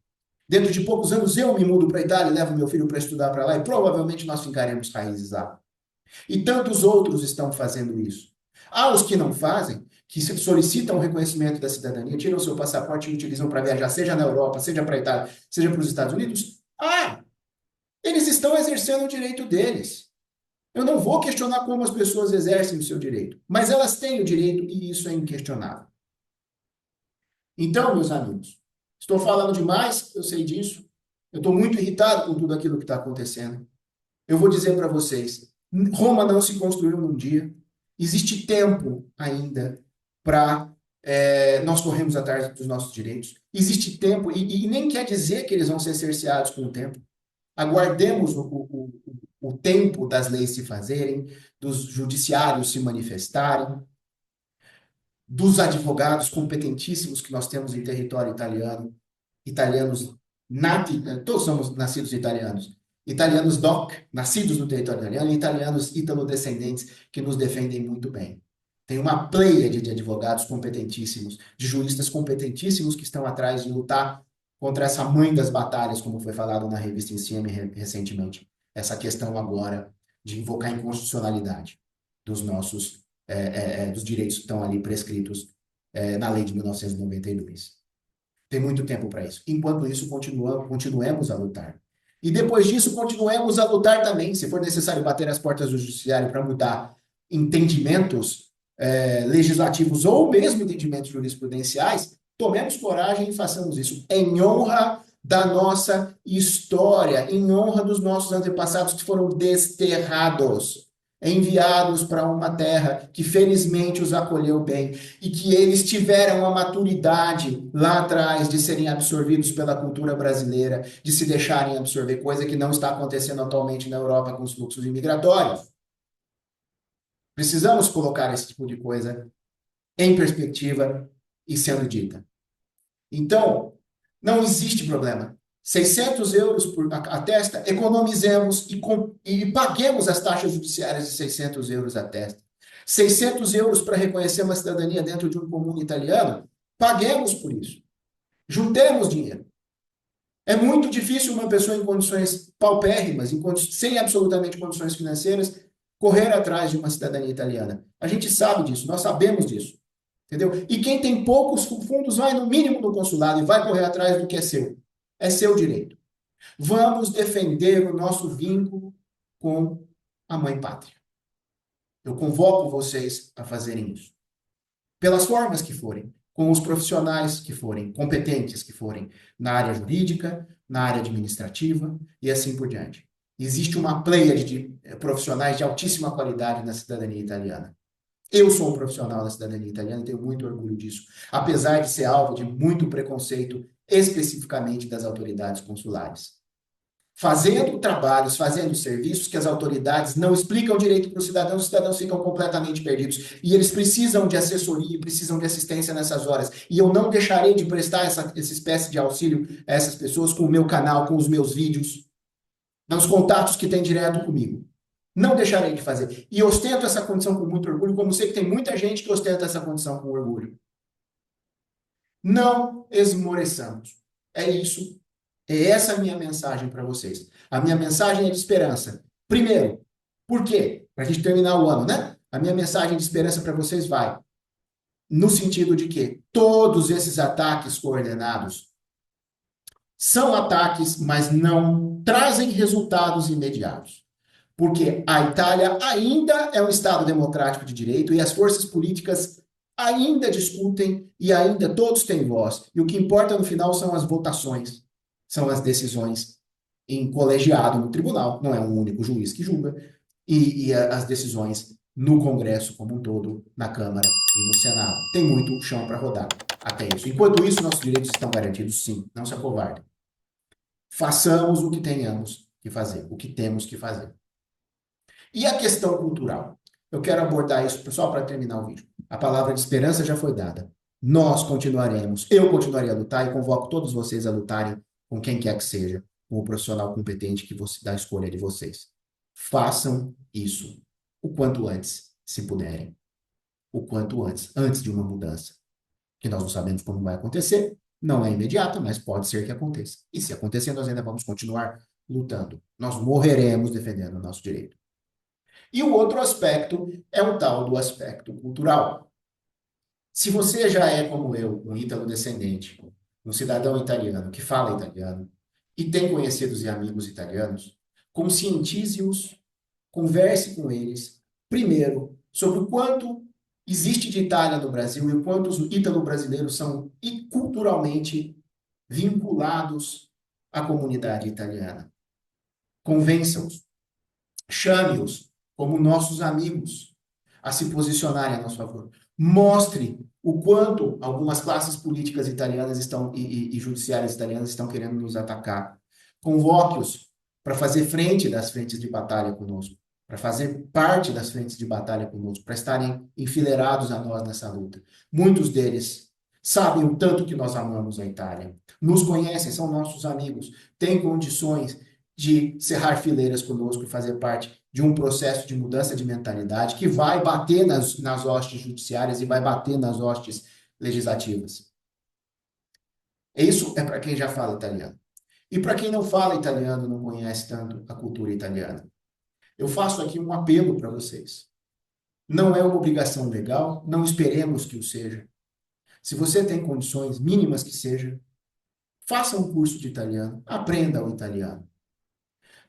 Dentro de poucos anos eu me mudo para a Itália, levo meu filho para estudar para lá e provavelmente nós fincaremos raízes lá. E tantos outros estão fazendo isso. Há os que não fazem, que solicitam o reconhecimento da cidadania, tiram seu passaporte e utilizam para viajar, seja na Europa, seja para a Itália, seja para os Estados Unidos. Eles estão exercendo o direito deles. Eu não vou questionar como as pessoas exercem o seu direito, mas elas têm o direito e isso é inquestionável. Então, meus amigos, estou falando demais, eu sei disso. Eu estou muito irritado com tudo aquilo que está acontecendo. Eu vou dizer para vocês, Roma não se construiu num dia. Existe tempo ainda para nós corrermos atrás dos nossos direitos. Existe tempo, e nem quer dizer que eles vão ser cerceados com o tempo. Aguardemos o tempo das leis se fazerem, dos judiciários se manifestarem, dos advogados competentíssimos que nós temos em território italiano, italianos nati, todos somos nascidos italianos, italianos doc, nascidos no território italiano, e italianos ítalo-descendentes que nos defendem muito bem. Tem uma pleiade de advogados competentíssimos, de juristas competentíssimos que estão atrás de lutar contra essa mãe das batalhas, como foi falado na revista Insieme recentemente. Essa questão agora de invocar a inconstitucionalidade dos nossos dos direitos que estão ali prescritos na lei de 1992. Tem muito tempo para isso. Enquanto isso, continuemos a lutar. E depois disso, continuemos a lutar também, se for necessário bater as portas do judiciário para mudar entendimentos legislativos ou mesmo entendimentos jurisprudenciais, tomemos coragem e façamos isso em honra da nossa história, em honra dos nossos antepassados que foram desterrados, enviados para uma terra que felizmente os acolheu bem e que eles tiveram a maturidade lá atrás de serem absorvidos pela cultura brasileira, de se deixarem absorver, coisa que não está acontecendo atualmente na Europa com os fluxos imigratórios. Precisamos colocar esse tipo de coisa em perspectiva e sendo dita. Então, não existe problema. 600 euros por a testa, economizemos e paguemos as taxas judiciárias de 600 euros a testa. 600 euros para reconhecer uma cidadania dentro de um comune italiano, paguemos por isso. Juntemos dinheiro. É muito difícil uma pessoa em condições paupérrimas, sem absolutamente condições financeiras, correr atrás de uma cidadania italiana. A gente sabe disso, nós sabemos disso. Entendeu? E quem tem poucos fundos vai no mínimo no consulado e vai correr atrás do que é seu. É seu direito. Vamos defender o nosso vínculo com a mãe pátria. Eu convoco vocês a fazerem isso. Pelas formas que forem, com os profissionais que forem, competentes que forem, na área jurídica, na área administrativa e assim por diante. Existe uma pleiade de profissionais de altíssima qualidade na cidadania italiana. Eu sou um profissional da cidadania italiana e tenho muito orgulho disso, apesar de ser alvo de muito preconceito, especificamente das autoridades consulares. Fazendo trabalhos, fazendo serviços que as autoridades não explicam direito para os cidadãos ficam completamente perdidos. E eles precisam de assessoria, precisam de assistência nessas horas. E eu não deixarei de prestar essa espécie de auxílio a essas pessoas com o meu canal, com os meus vídeos, nos contatos que têm direto comigo. Não deixarei de fazer. E ostento essa condição com muito orgulho, como sei que tem muita gente que ostenta essa condição com orgulho. Não esmoreçamos. É isso. É essa a minha mensagem para vocês. A minha mensagem é de esperança. Primeiro, por quê? Para a gente terminar o ano, né? A minha mensagem de esperança para vocês vai no sentido de que todos esses ataques coordenados São ataques, mas não trazem resultados imediatos. Porque a Itália ainda é um Estado democrático de direito e as forças políticas ainda discutem e ainda todos têm voz. E o que importa no final são as votações, são as decisões em colegiado no tribunal, não é um único juiz que julga, e as decisões no Congresso como um todo, na Câmara e no Senado. Tem muito chão para rodar até isso. Enquanto isso, nossos direitos estão garantidos, sim, não se acovardem. Façamos o que tenhamos que fazer, o que temos que fazer. E a questão cultural? Eu quero abordar isso só para terminar o vídeo. A palavra de esperança já foi dada. Nós continuaremos, eu continuarei a lutar e convoco todos vocês a lutarem com quem quer que seja, com o profissional competente que você, da escolha de vocês. Façam isso o quanto antes, se puderem. O quanto antes, antes de uma mudança, que nós não sabemos como vai acontecer, não é imediata, mas pode ser que aconteça. E se acontecer, nós ainda vamos continuar lutando. Nós morreremos defendendo o nosso direito. E o outro aspecto é o tal do aspecto cultural. Se você já é, como eu, um ítalo-descendente, um cidadão italiano que fala italiano e tem conhecidos e amigos italianos, conscientize-os, converse com eles, primeiro, sobre o quanto existe de Itália no Brasil e o quanto os ítalo-brasileiros são culturalmente vinculados à comunidade italiana. Convença-os, chame-os como nossos amigos a se posicionarem a nosso favor. Mostre o quanto algumas classes políticas italianas estão e judiciárias italianas estão querendo nos atacar. Convoque-os para fazer frente das frentes de batalha conosco, para fazer parte das frentes de batalha conosco, para estarem enfileirados a nós nessa luta. Muitos deles sabem o tanto que nós amamos a Itália, nos conhecem, são nossos amigos, têm condições de cerrar fileiras conosco e fazer parte de um processo de mudança de mentalidade que vai bater nas hostes judiciárias e vai bater nas hostes legislativas. Isso é para quem já fala italiano. E para quem não fala italiano, não conhece tanto a cultura italiana. Eu faço aqui um apelo para vocês. Não é uma obrigação legal, não esperemos que o seja. Se você tem condições mínimas que seja, faça um curso de italiano, aprenda o italiano.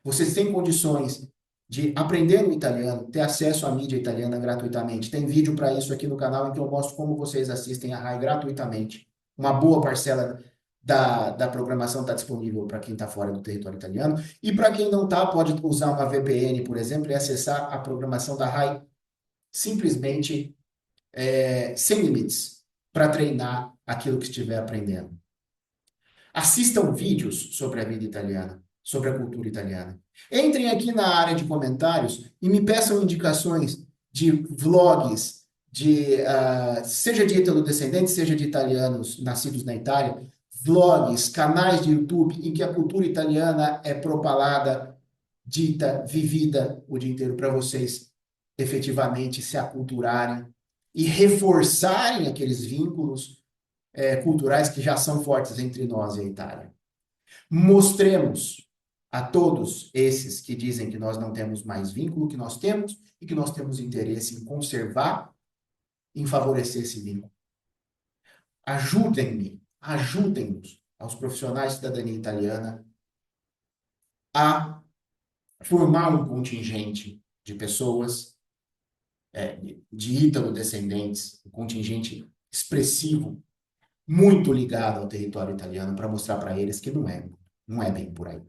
Vocês têm condições de aprender o italiano, ter acesso à mídia italiana gratuitamente. Tem vídeo para isso aqui no canal em que eu mostro como vocês assistem a RAI gratuitamente. Uma boa parcela da programação está disponível para quem está fora do território italiano. E para quem não está, pode usar uma VPN, por exemplo, e acessar a programação da RAI simplesmente sem limites, para treinar aquilo que estiver aprendendo. Assistam vídeos sobre a vida italiana, sobre a cultura italiana. Entrem aqui na área de comentários e me peçam indicações de vlogs, seja de ítalo-descendentes, seja de italianos nascidos na Itália, vlogs, canais de YouTube em que a cultura italiana é propalada, dita, vivida o dia inteiro para vocês efetivamente se aculturarem e reforçarem aqueles vínculos culturais que já são fortes entre nós e a Itália. Mostremos a todos esses que dizem que nós não temos mais vínculo, que nós temos e que nós temos interesse em conservar, em favorecer esse vínculo. Ajudem-me, ajudem-nos, aos profissionais de cidadania italiana, a formar um contingente de pessoas, de ítalo-descendentes, um contingente expressivo muito ligado ao território italiano para mostrar para eles que não é bem por aí.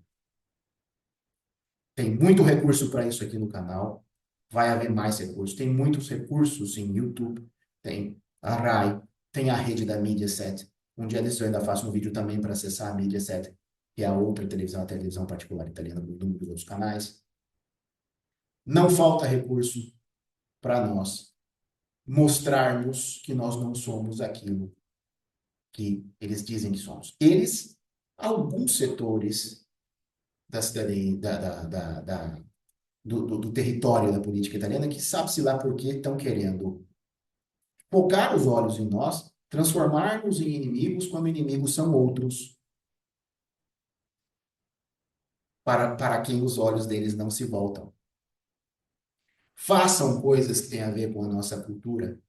Tem muito recurso para isso aqui no canal, vai haver mais recursos. Tem muitos recursos em YouTube, tem a RAI, tem a rede da Mediaset. Um dia desses eu ainda faço um vídeo também para acessar a Mediaset, que é a outra televisão, a televisão particular italiana, com número dos outros canais. Não falta recurso para nós mostrarmos que nós não somos aquilo que eles dizem que somos. Eles, alguns setores da cidadania, do território da política italiana, que sabe-se lá por que estão querendo focar os olhos em nós, transformar-nos em inimigos quando inimigos são outros, para quem os olhos deles não se voltam. Façam coisas que têm a ver com a nossa cultura.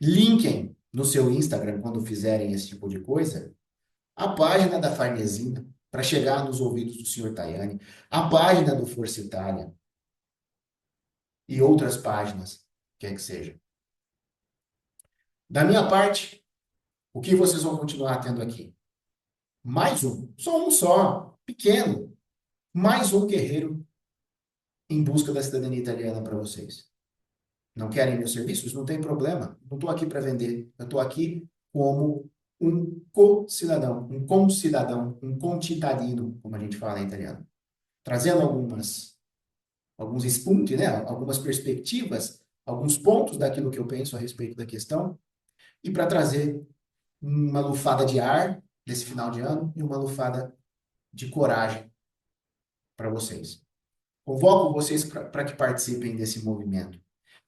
Linkem no seu Instagram, quando fizerem esse tipo de coisa, a página da Farnesina, para chegar nos ouvidos do senhor Tajani, a página do Força Itália e outras páginas, quer que seja. Da minha parte, o que vocês vão continuar tendo aqui? Mais um só, pequeno, mais um guerreiro em busca da cidadania italiana para vocês. Não querem meus serviços? Não tem problema. Não estou aqui para vender. Eu estou aqui como um co-cidadão, um concidadão, um concittadino, como a gente fala em italiano. Trazendo alguns spunti, né? Algumas perspectivas, alguns pontos daquilo que eu penso a respeito da questão, e para trazer uma lufada de ar nesse final de ano e uma lufada de coragem para vocês. Convoco vocês para que participem desse movimento,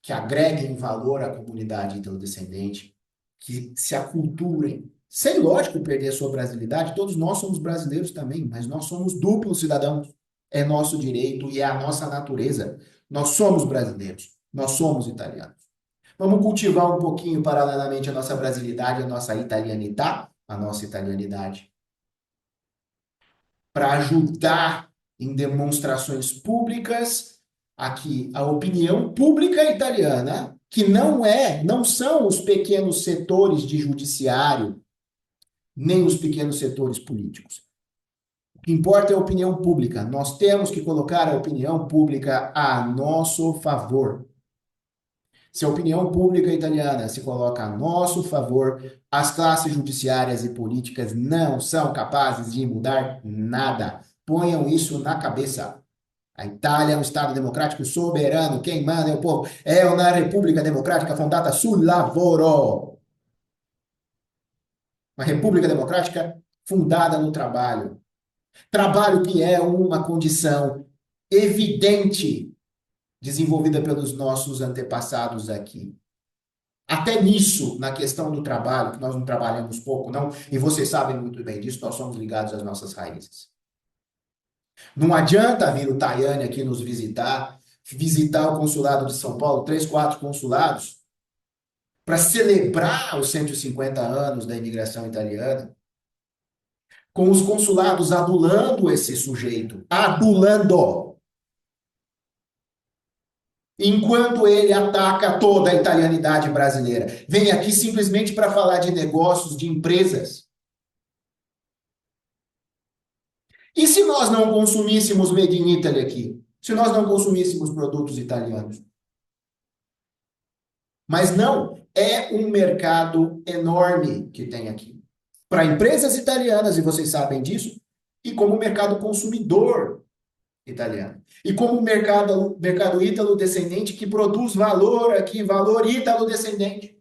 que agreguem valor à comunidade descendente, que se aculturem, sem, lógico, perder a sua brasilidade. Todos nós somos brasileiros também, mas nós somos duplos cidadãos. É nosso direito e é a nossa natureza. Nós somos brasileiros, nós somos italianos. Vamos cultivar um pouquinho, paralelamente, a nossa brasilidade, a nossa italianidade, para ajudar em demonstrações públicas aqui a opinião pública italiana, que não são os pequenos setores de judiciário, nem os pequenos setores políticos. O que importa é a opinião pública. Nós temos que colocar a opinião pública a nosso favor. Se a opinião pública italiana se coloca a nosso favor, as classes judiciárias e políticas não são capazes de mudar nada. Ponham isso na cabeça. A Itália é um Estado democrático soberano. Quem manda é o povo. É uma república democrática fondata sul lavoro. Uma república democrática fundada no trabalho. Trabalho que é uma condição evidente desenvolvida pelos nossos antepassados aqui. Até nisso, na questão do trabalho, que nós não trabalhamos pouco, não, e vocês sabem muito bem disso, nós somos ligados às nossas raízes. Não adianta vir o Tajani aqui nos visitar o consulado de São Paulo, 3, 4 consulados, para celebrar os 150 anos da imigração italiana, com os consulados adulando esse sujeito, adulando, enquanto ele ataca toda a italianidade brasileira. Vem aqui simplesmente para falar de negócios, de empresas. E se nós não consumíssemos Made in Italy aqui? Se nós não consumíssemos produtos italianos? Mas não, é um mercado enorme que tem aqui. Para empresas italianas, e vocês sabem disso, e como mercado consumidor italiano. E como mercado ítalo-descendente que produz valor aqui, valor ítalo-descendente.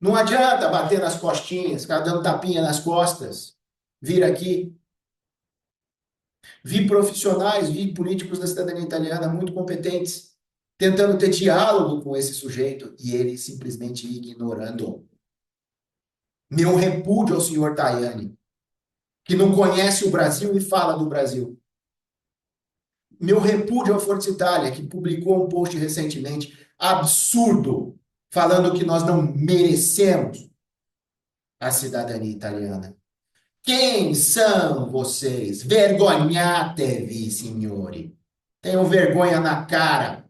Não adianta bater nas costinhas, ficar dando tapinha nas costas, vir aqui. Vi profissionais, vi políticos da cidadania italiana muito competentes, tentando ter diálogo com esse sujeito e ele simplesmente ignorando. Meu repúdio ao senhor Tajani, que não conhece o Brasil e fala do Brasil. Meu repúdio ao Forza Itália, que publicou um post recentemente absurdo, falando que nós não merecemos a cidadania italiana. Quem são vocês? Vergognatevi, signori. Tenham vergonha na cara.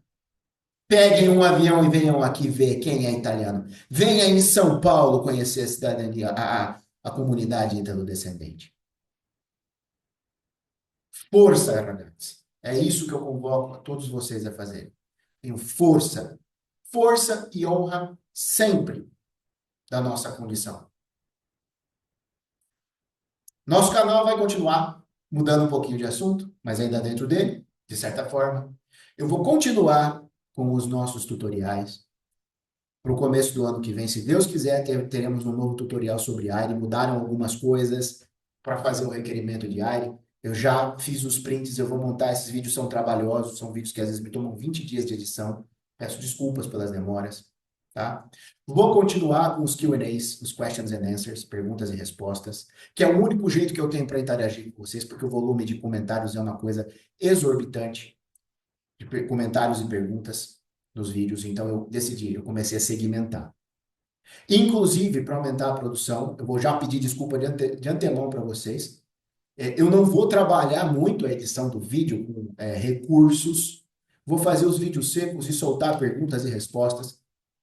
Peguem um avião e venham aqui ver quem é italiano. Venha em São Paulo conhecer a cidadania, a comunidade italo-descendente. Força, ragazzi. É isso que eu convoco a todos vocês a fazerem. Tenham força. Força e honra sempre da nossa condição. Nosso canal vai continuar mudando um pouquinho de assunto, mas ainda dentro dele, de certa forma. Eu vou continuar com os nossos tutoriais. Para o começo do ano que vem, se Deus quiser, teremos um novo tutorial sobre AIRE. Mudaram algumas coisas para fazer o requerimento de AIRE. Eu já fiz os prints, eu vou montar. Esses vídeos são trabalhosos, são vídeos que às vezes me tomam 20 dias de edição. Peço desculpas pelas demoras, tá? Vou continuar com os Q&As, os questions and answers, perguntas e respostas, que é o único jeito que eu tenho para interagir com vocês, porque o volume de comentários é uma coisa exorbitante, de comentários e perguntas nos vídeos, então eu comecei a segmentar. Inclusive, para aumentar a produção, eu vou já pedir desculpa de antemão para vocês. Eu não vou trabalhar muito a edição do vídeo com recursos. Vou fazer os vídeos secos e soltar perguntas e respostas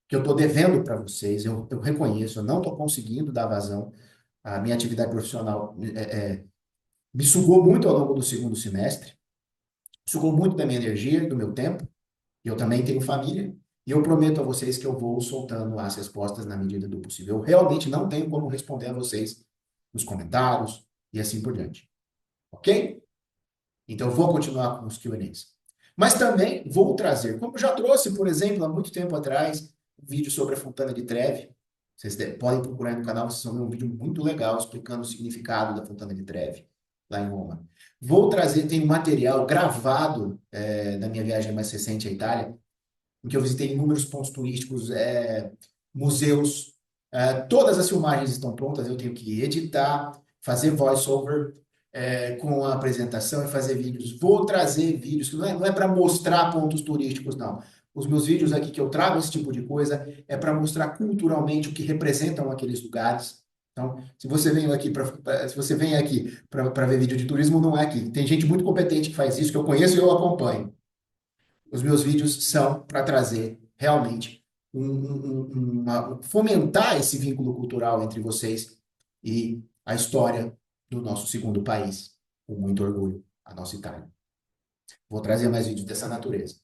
que eu estou devendo para vocês. Eu reconheço, eu não estou conseguindo dar vazão. A minha atividade profissional me sugou muito ao longo do segundo semestre, sugou muito da minha energia, do meu tempo. E eu também tenho família. E eu prometo a vocês que eu vou soltando as respostas na medida do possível. Eu realmente não tenho como responder a vocês nos comentários e assim por diante. Ok? Então, eu vou continuar com os Q&As. Mas também vou trazer, como eu já trouxe, por exemplo, há muito tempo atrás, um vídeo sobre a Fontana de Trevi. Vocês podem procurar aí no canal, vocês vão ver um vídeo muito legal explicando o significado da Fontana de Trevi, lá em Roma. Vou trazer, tem um material gravado da minha viagem mais recente à Itália, em que eu visitei inúmeros pontos turísticos, museus. Todas as filmagens estão prontas, eu tenho que editar, fazer voice-over com a apresentação e fazer vídeos. Vou trazer vídeos, que não é para mostrar pontos turísticos, não. Os meus vídeos aqui que eu trago esse tipo de coisa é para mostrar culturalmente o que representam aqueles lugares. Então, se você vem aqui para ver vídeo de turismo, não é aqui. Tem gente muito competente que faz isso, que eu conheço e eu acompanho. Os meus vídeos são para trazer realmente fomentar esse vínculo cultural entre vocês e a história do nosso segundo país, com muito orgulho, a nossa Itália. Vou trazer mais vídeos dessa natureza.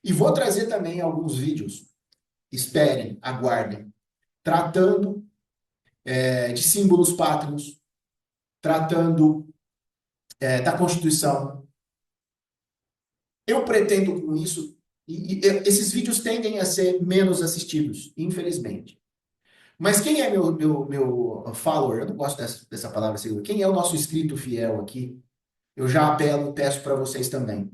E vou trazer também alguns vídeos, esperem, aguardem, tratando de símbolos pátrios, tratando da Constituição. Eu pretendo com isso, esses vídeos tendem a ser menos assistidos, infelizmente. Mas quem é meu follower? Eu não gosto dessa palavra seguidor. Quem é o nosso inscrito fiel aqui? Eu já apelo, peço para vocês também.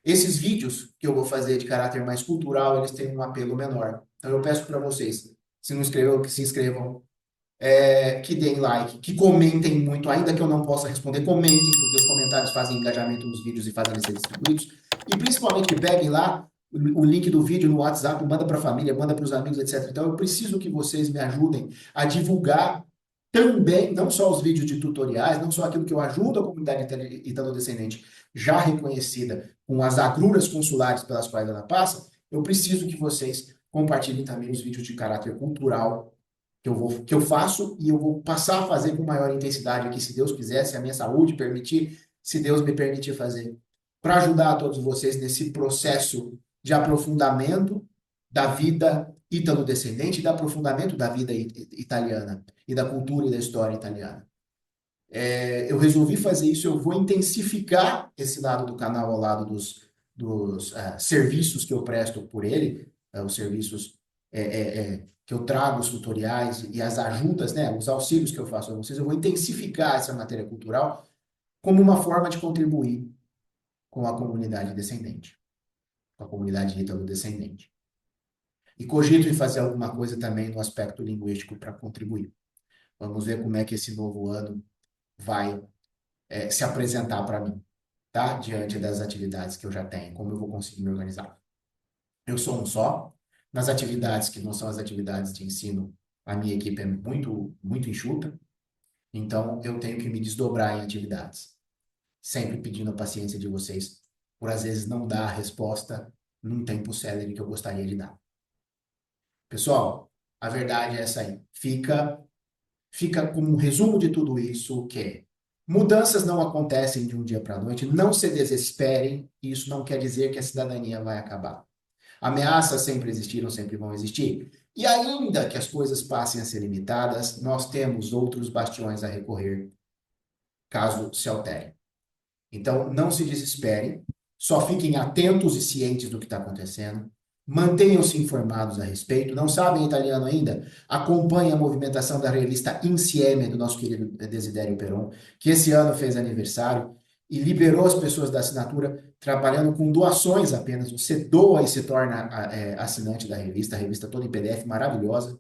Esses vídeos que eu vou fazer de caráter mais cultural, eles têm um apelo menor. Então eu peço para vocês, se não inscreveram, que se inscrevam, que deem like, que comentem muito, ainda que eu não possa responder, comentem, porque os comentários fazem engajamento nos vídeos e fazem eles ser distribuídos. E principalmente que peguem lá o link do vídeo no WhatsApp, manda para a família, manda para os amigos, etc. Então eu preciso que vocês me ajudem a divulgar também, não só os vídeos de tutoriais, não só aquilo que eu ajudo a comunidade italo-descendente já reconhecida com as agruras consulares pelas quais ela passa, eu preciso que vocês compartilhem também os vídeos de caráter cultural que eu faço e eu vou passar a fazer com maior intensidade aqui, se Deus quiser, se a minha saúde permitir, se Deus me permitir fazer, para ajudar a todos vocês nesse processo de aprofundamento da vida ítalo-descendente e de aprofundamento da vida italiana e da cultura e da história italiana. Eu resolvi fazer isso, eu vou intensificar esse lado do canal ao lado dos serviços que eu presto por ele, os serviços que eu trago, os tutoriais e as ajudas, né, os auxílios que eu faço a vocês, eu vou intensificar essa matéria cultural como uma forma de contribuir com a comunidade descendente, com a comunidade ítalo-descendente. E cogito em fazer alguma coisa também no aspecto linguístico para contribuir. Vamos ver como é que esse novo ano vai se apresentar para mim, tá? Diante das atividades que eu já tenho, como eu vou conseguir me organizar. Eu sou um só. Nas atividades que não são as atividades de ensino, a minha equipe é muito, muito enxuta. Então, eu tenho que me desdobrar em atividades. Sempre pedindo a paciência de vocês, por às vezes não dar a resposta num tempo célere que eu gostaria de dar. Pessoal, a verdade é essa aí. Fica como um resumo de tudo isso, que é mudanças não acontecem de um dia para a noite, não se desesperem, isso não quer dizer que a cidadania vai acabar. Ameaças sempre existiram, sempre vão existir. E ainda que as coisas passem a ser limitadas, nós temos outros bastiões a recorrer, caso se alterem. Então, não se desesperem, só fiquem atentos e cientes do que está acontecendo, mantenham-se informados a respeito. Não sabem italiano ainda? Acompanhem a movimentação da revista Insieme, do nosso querido Desidério Peron, que esse ano fez aniversário e liberou as pessoas da assinatura trabalhando com doações apenas. Você doa e se torna assinante da revista, a revista toda em PDF, maravilhosa,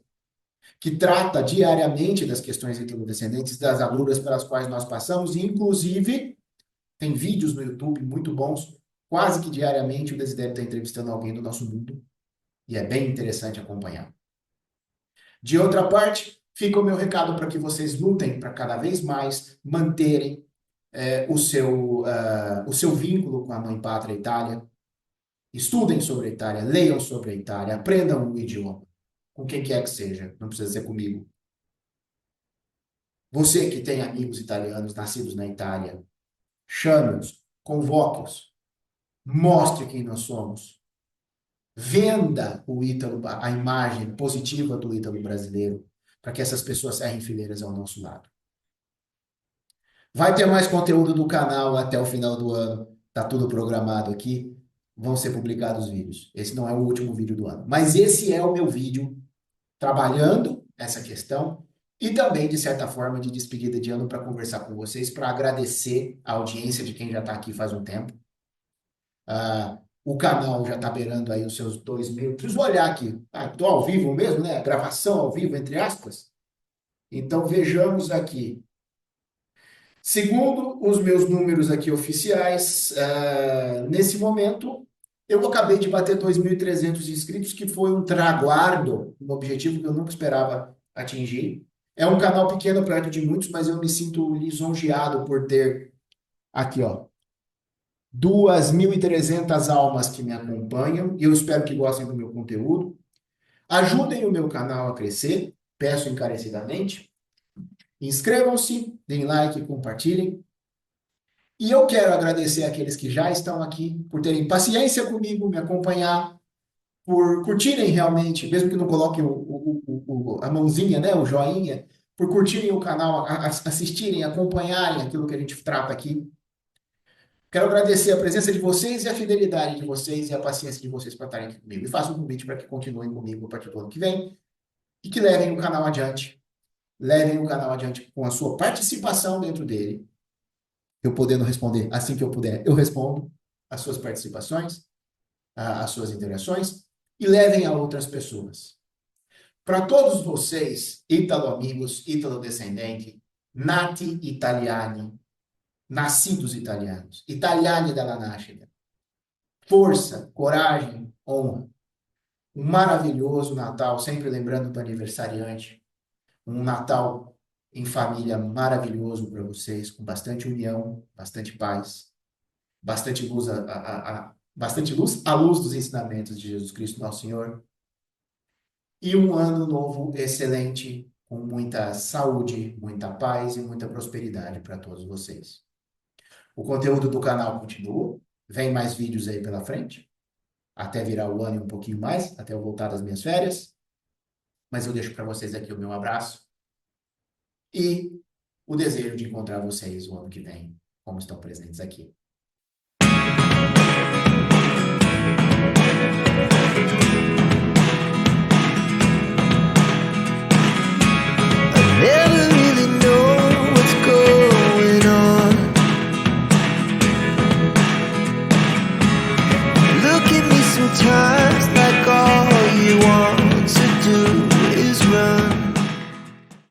que trata diariamente das questões ítalo-descendentes, das agruras pelas quais nós passamos, e inclusive tem vídeos no YouTube muito bons. Quase que diariamente o Desidério está entrevistando alguém do nosso mundo. E é bem interessante acompanhar. De outra parte, fica o meu recado para que vocês lutem para cada vez mais manterem o seu vínculo com a mãe pátria Itália. Estudem sobre a Itália, leiam sobre a Itália, aprendam o idioma, com quem quer que seja, não precisa ser comigo. Você que tem amigos italianos nascidos na Itália, chame-os, convoque-os, mostre quem nós somos. Venda o Ítalo, a imagem positiva do Ítalo brasileiro, para que essas pessoas serem fileiras ao nosso lado. Vai ter mais conteúdo do canal até o final do ano. Tá tudo programado aqui. Vão ser publicados vídeos. Esse não é o último vídeo do ano, mas esse é o meu vídeo trabalhando essa questão e também, de certa forma, de despedida de ano para conversar com vocês, para agradecer a audiência de quem já está aqui faz um tempo. O canal já está beirando aí os seus 2.000. Preciso olhar aqui. Estou ao vivo mesmo, né? Gravação ao vivo, entre aspas. Então, vejamos aqui. Segundo os meus números aqui oficiais, nesse momento, eu acabei de bater 2.300 inscritos, que foi um traguardo, um objetivo que eu nunca esperava atingir. É um canal pequeno perto de muitos, mas eu me sinto lisonjeado por ter aqui, ó, 2.300 almas que me acompanham, e eu espero que gostem do meu conteúdo. Ajudem o meu canal a crescer, peço encarecidamente. Inscrevam-se, deem like, compartilhem. E eu quero agradecer àqueles que já estão aqui por terem paciência comigo, me acompanhar, por curtirem realmente, mesmo que não coloquem a mãozinha, né, o joinha, por curtirem o canal, assistirem, acompanharem aquilo que a gente trata aqui. Quero agradecer a presença de vocês e a fidelidade de vocês e a paciência de vocês para estarem aqui comigo. E faço um convite para que continuem comigo a partir do ano que vem e que levem o canal adiante. Levem o canal adiante com a sua participação dentro dele. Eu podendo responder assim que eu puder, eu respondo as suas participações, as suas interações e levem a outras pessoas. Para todos vocês, ítalo-amigos, ítalo-descendente, nati italiani, nascidos italianos, italiani dalla nascita, força, coragem, honra. Um maravilhoso Natal, sempre lembrando do aniversariante, um Natal em família maravilhoso para vocês, com bastante união, bastante paz, bastante luz, bastante luz à luz dos ensinamentos de Jesus Cristo, nosso Senhor. E um ano novo excelente, com muita saúde, muita paz e muita prosperidade para todos vocês. O conteúdo do canal continua, vem mais vídeos aí pela frente, até virar o ano e um pouquinho mais, até eu voltar das minhas férias. Mas eu deixo para vocês aqui o meu abraço e o desejo de encontrar vocês o ano que vem, como estão presentes aqui.